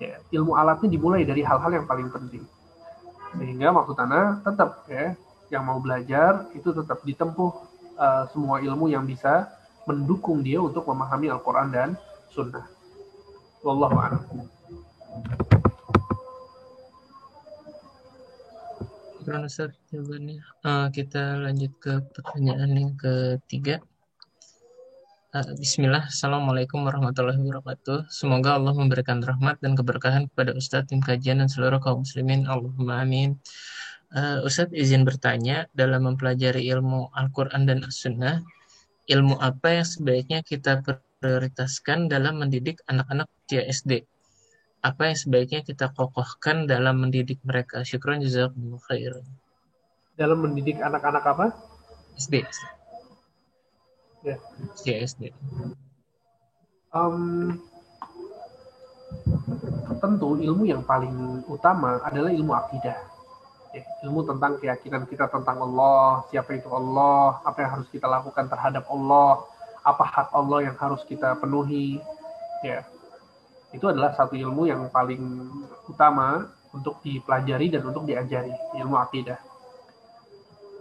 Ya, ilmu alatnya dimulai dari hal-hal yang paling penting. Sehingga maksud Ana tetap, ya, yang mau belajar itu tetap ditempuh semua ilmu yang bisa mendukung dia untuk memahami Al-Quran dan Sunnah. Wallahu a'lam. Syukran Ustaz jawabannya. Kita lanjut ke pertanyaan yang ketiga. Bismillah, Assalamualaikum warahmatullahi wabarakatuh. Semoga Allah memberikan rahmat dan keberkahan kepada Ustadz, tim kajian, dan seluruh kaum muslimin. Allahumma amin. Ustadz izin bertanya, dalam mempelajari ilmu Al-Quran dan As-Sunnah, ilmu apa yang sebaiknya kita prioritaskan dalam mendidik anak-anak usia SD? Apa yang sebaiknya kita kokohkan dalam mendidik mereka? Syukran jazakumullah khairan. Dalam mendidik anak-anak apa? SD. Ya. Usia SD. Tentu ilmu yang paling utama adalah ilmu akidah. Ya, ilmu tentang keyakinan kita tentang Allah, siapa itu Allah, apa yang harus kita lakukan terhadap Allah, apa hak Allah yang harus kita penuhi. Ya, itu adalah satu ilmu yang paling utama untuk dipelajari dan untuk diajari, ilmu akidah.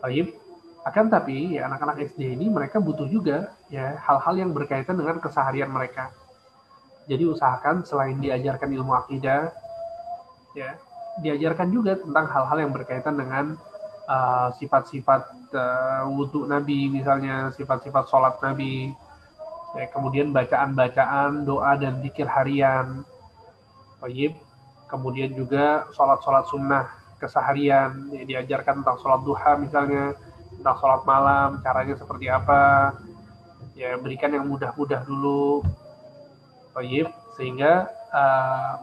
Baik, akan tapi ya anak-anak SD ini mereka butuh juga ya hal-hal yang berkaitan dengan keseharian mereka. Jadi usahakan selain diajarkan ilmu akidah, ya diajarkan juga tentang hal-hal yang berkaitan dengan sifat-sifat wudhu Nabi, misalnya sifat-sifat sholat Nabi, ya, kemudian bacaan-bacaan doa dan zikir harian, wajib. Kemudian juga sholat-sholat sunnah keseharian, ya, diajarkan tentang sholat duha misalnya, tentang sholat malam, caranya seperti apa, ya berikan yang mudah-mudah dulu, wajib. Sehingga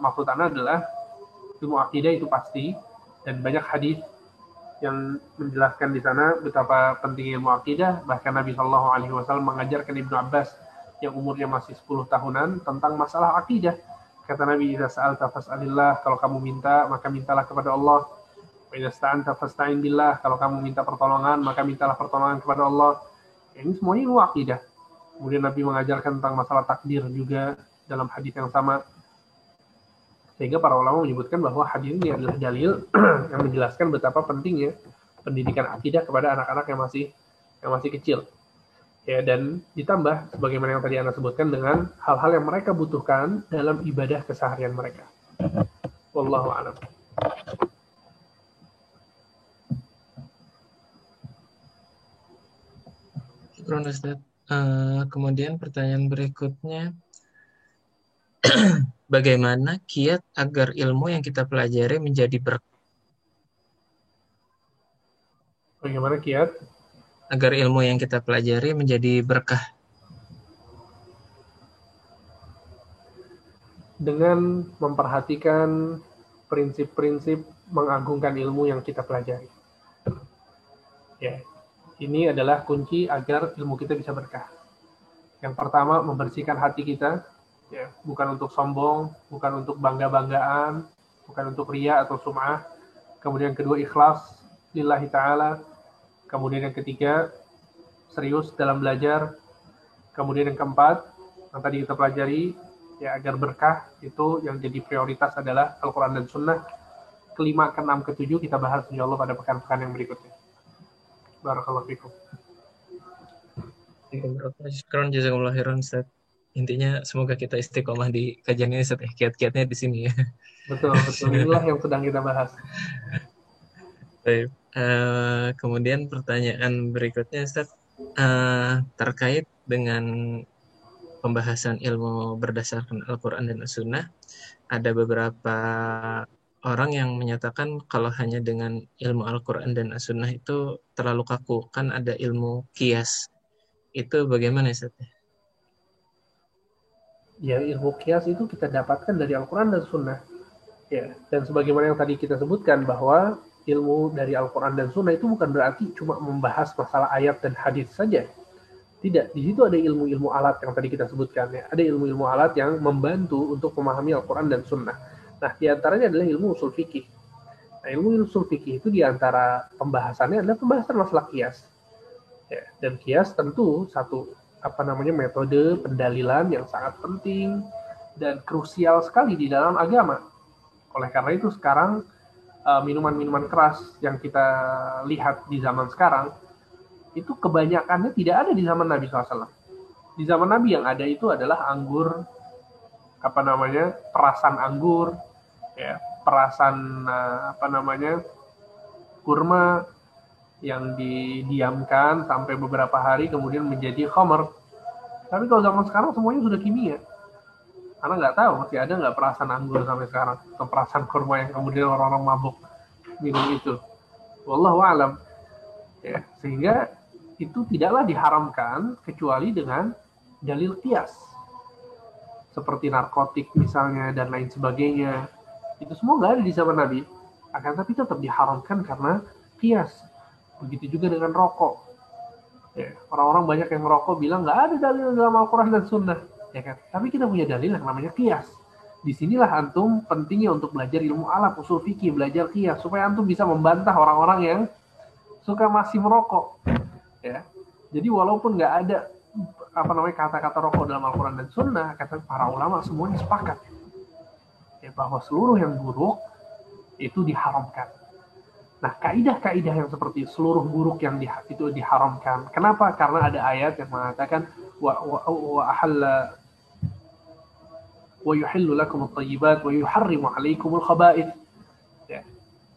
maksud Anda adalah ilmu akidah itu pasti, dan banyak hadis yang menjelaskan di sana betapa pentingnya ilmu akidah. Bahkan Nabi Shallallahu Alaihi Wasallam mengajarkan Ibnu Abbas yang umurnya masih 10 tahunan tentang masalah akidah. Kata Nabi, "Idza sa'alta fas'alillah," kalau kamu minta maka mintalah kepada Allah. "Wa idza sta'anta fasta'in billah," kalau kamu minta pertolongan maka mintalah pertolongan kepada Allah. Ini semuanya ilmu akidah. Kemudian Nabi mengajarkan tentang masalah takdir juga dalam hadis yang sama. Sehingga para ulama menyebutkan bahwa hadis ini adalah dalil yang menjelaskan betapa pentingnya pendidikan akidah kepada anak-anak yang masih kecil. Ya, dan ditambah sebagaimana yang tadi Anda sebutkan dengan hal-hal yang mereka butuhkan dalam ibadah keseharian mereka. Wallahu a'lam. Syukran Ustaz. Kemudian pertanyaan berikutnya, bagaimana kiat agar ilmu yang kita pelajari menjadi berkah? Bagaimana kiat? Agar ilmu yang kita pelajari menjadi berkah. Dengan memperhatikan prinsip-prinsip mengagungkan ilmu yang kita pelajari. Ya, ini adalah kunci agar ilmu kita bisa berkah. Yang pertama, membersihkan hati kita, ya, bukan untuk sombong, bukan untuk bangga-banggaan, bukan untuk riya atau sum'ah. Kemudian kedua, ikhlas lillahi ta'ala. Kemudian yang ketiga, serius dalam belajar. Kemudian yang keempat, yang tadi kita pelajari, ya agar berkah, itu yang jadi prioritas adalah Al-Quran dan Sunnah. Kelima, keenam, ketujuh kita bahas insyaallah pada pekan-pekan yang berikutnya. Barakallahu fikum. Syukran jazakumullah khairan Ustaz. Intinya semoga kita istiqomah di kajian ini Ustaz. Kiat-kiatnya di sini ya. Betul. Inilah yang sedang kita bahas. Baik. Kemudian pertanyaan berikutnya Ustaz, terkait dengan pembahasan ilmu berdasarkan Al-Quran dan As-Sunnah, ada beberapa orang yang menyatakan kalau hanya dengan ilmu Al-Quran dan As-Sunnah itu terlalu kaku, kan ada ilmu qiyas. Itu bagaimana Ustaz? Ya, ilmu qiyas itu kita dapatkan dari Al-Quran dan Sunnah. Ya, dan sebagaimana yang tadi kita sebutkan bahwa ilmu dari Al-Quran dan Sunnah itu bukan berarti cuma membahas masalah ayat dan hadis saja. Tidak, di situ ada ilmu-ilmu alat yang tadi kita sebutkan ya. Ada ilmu-ilmu alat yang membantu untuk memahami Al-Quran dan Sunnah. Nah, di antaranya adalah ilmu usul fikih. Nah, ilmu usul fikih itu di antara pembahasannya adalah pembahasan masalah kias. Ya, dan kias tentu satu metode pendalilan yang sangat penting dan krusial sekali di dalam agama. Oleh karena itu sekarang minuman-minuman keras yang kita lihat di zaman sekarang itu kebanyakannya tidak ada di zaman Nabi SAW. Di zaman Nabi yang ada itu adalah anggur, perasan anggur, ya, perasan kurma yang didiamkan sampai beberapa hari kemudian menjadi khamar. Tapi kalau zaman sekarang semuanya sudah kimia. Karena nggak tahu masih ada nggak perasan anggur sampai sekarang atau perasan kurma yang kemudian orang-orang mabuk minum itu. Wallahu a'lam. Ya, sehingga itu tidaklah diharamkan kecuali dengan dalil qiyas. Seperti narkotik misalnya dan lain sebagainya. Itu semua nggak ada di zaman Nabi. Akan tapi tetap diharamkan karena qiyas. Begitu juga dengan rokok. Ya, orang-orang banyak yang merokok bilang nggak ada dalil dalam Al-Quran dan Sunnah. Ya kan? Tapi kita punya dalil yang namanya qiyas. Disinilah antum pentingnya untuk belajar ilmu alat, usul fikih, belajar qiyas. Supaya antum bisa membantah orang-orang yang suka masih merokok. Ya. Jadi walaupun nggak ada kata-kata rokok dalam Al-Quran dan Sunnah, kata para ulama semuanya sepakat ya, bahwa seluruh yang buruk itu diharamkan. Nah, kaidah-kaidah yang seperti seluruh buruk yang itu diharamkan. Kenapa? Karena ada ayat yang mengatakan wa ahalla wa yuhillu lakum at-thayyibat wa yuharrimu 'alaikumul khaba'ith. Ya.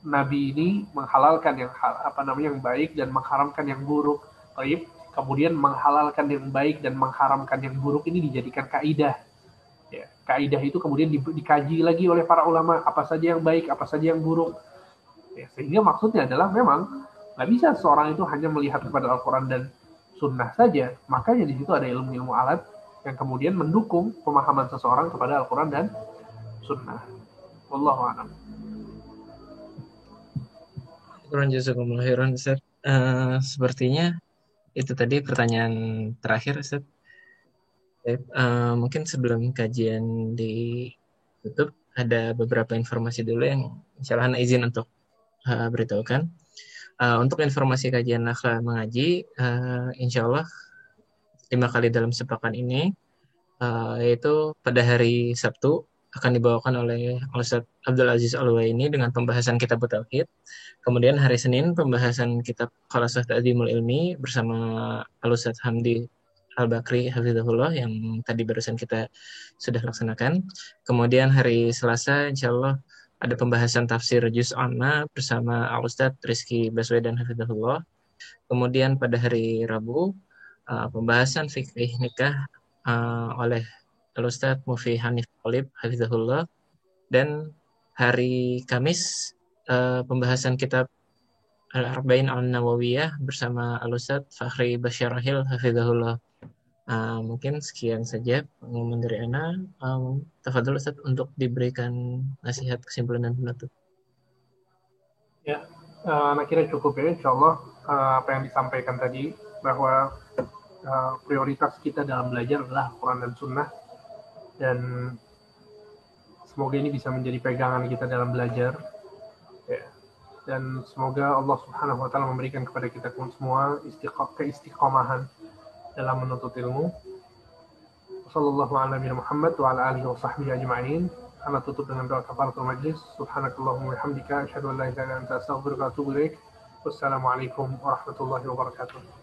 Nabi ini menghalalkan yang baik dan mengharamkan yang buruk. Baik, kemudian menghalalkan yang baik dan mengharamkan yang buruk ini dijadikan kaidah. Ya, kaidah itu kemudian dikaji lagi oleh para ulama, apa saja yang baik, apa saja yang buruk. Ya, sehingga maksudnya adalah memang nggak bisa seorang itu hanya melihat kepada Al-Quran dan Sunnah saja. Makanya di situ ada ilmu-ilmu alat yang kemudian mendukung pemahaman seseorang kepada Al-Quran dan Sunnah. Wallahu a'lam. Jazakumullah khairan, Ustaz. Sepertinya itu tadi pertanyaan terakhir, Ustaz. Mungkin sebelum kajian ditutup, ada beberapa informasi dulu yang insya Allah izin untuk beritahukan. Untuk informasi kajian Nakhla Mengaji, insya Allah 5 kali dalam sepekan ini, yaitu pada hari Sabtu akan dibawakan oleh Ustaz Abdul Aziz Al-Waini dengan pembahasan kitab Tauhid. Kemudian hari Senin pembahasan kitab Khalasah Ta'dimul Ilmi bersama Al-Ustaz Hamdi Al-Bakri Hafizahullah yang tadi barusan kita sudah laksanakan. Kemudian hari Selasa insya Allah ada pembahasan tafsir Juz Amma bersama Al-Ustaz Rizky Baswedan Hafizahullah. Kemudian pada hari Rabu pembahasan fikih nikah oleh Al-Ustaz Mufi Hanif Qalib Hafizahullah. Dan hari Kamis pembahasan kitab Al-Arba'in Al-Nawawiyah bersama Al-Ustaz Fakhri Basyarahil Hafizahullah. Mungkin sekian saja pengumuman dari Ana. Tafadhol Ustaz untuk diberikan nasihat kesimpulan dan penutup. Ya, Ana kira cukup ya, insya Allah apa yang disampaikan tadi bahwa prioritas kita dalam belajar adalah Quran dan Sunnah, dan semoga ini bisa menjadi pegangan kita dalam belajar ya. Dan semoga Allah Subhanahu wa Ta'ala memberikan kepada kita semua keistiqomahan dalam menuntut ilmu. Sallallahu ala nabiyina Muhammad wa ala alihi wa sahbihi ajma'in. Ana tutup dengan doa kafaratul majlis. Subhanakallahumma wa bihamdika asyhadu an la ilaha illa anta astaghfiruka wa atubu ilaik. Wassalamualaikum warahmatullahi wabarakatuh.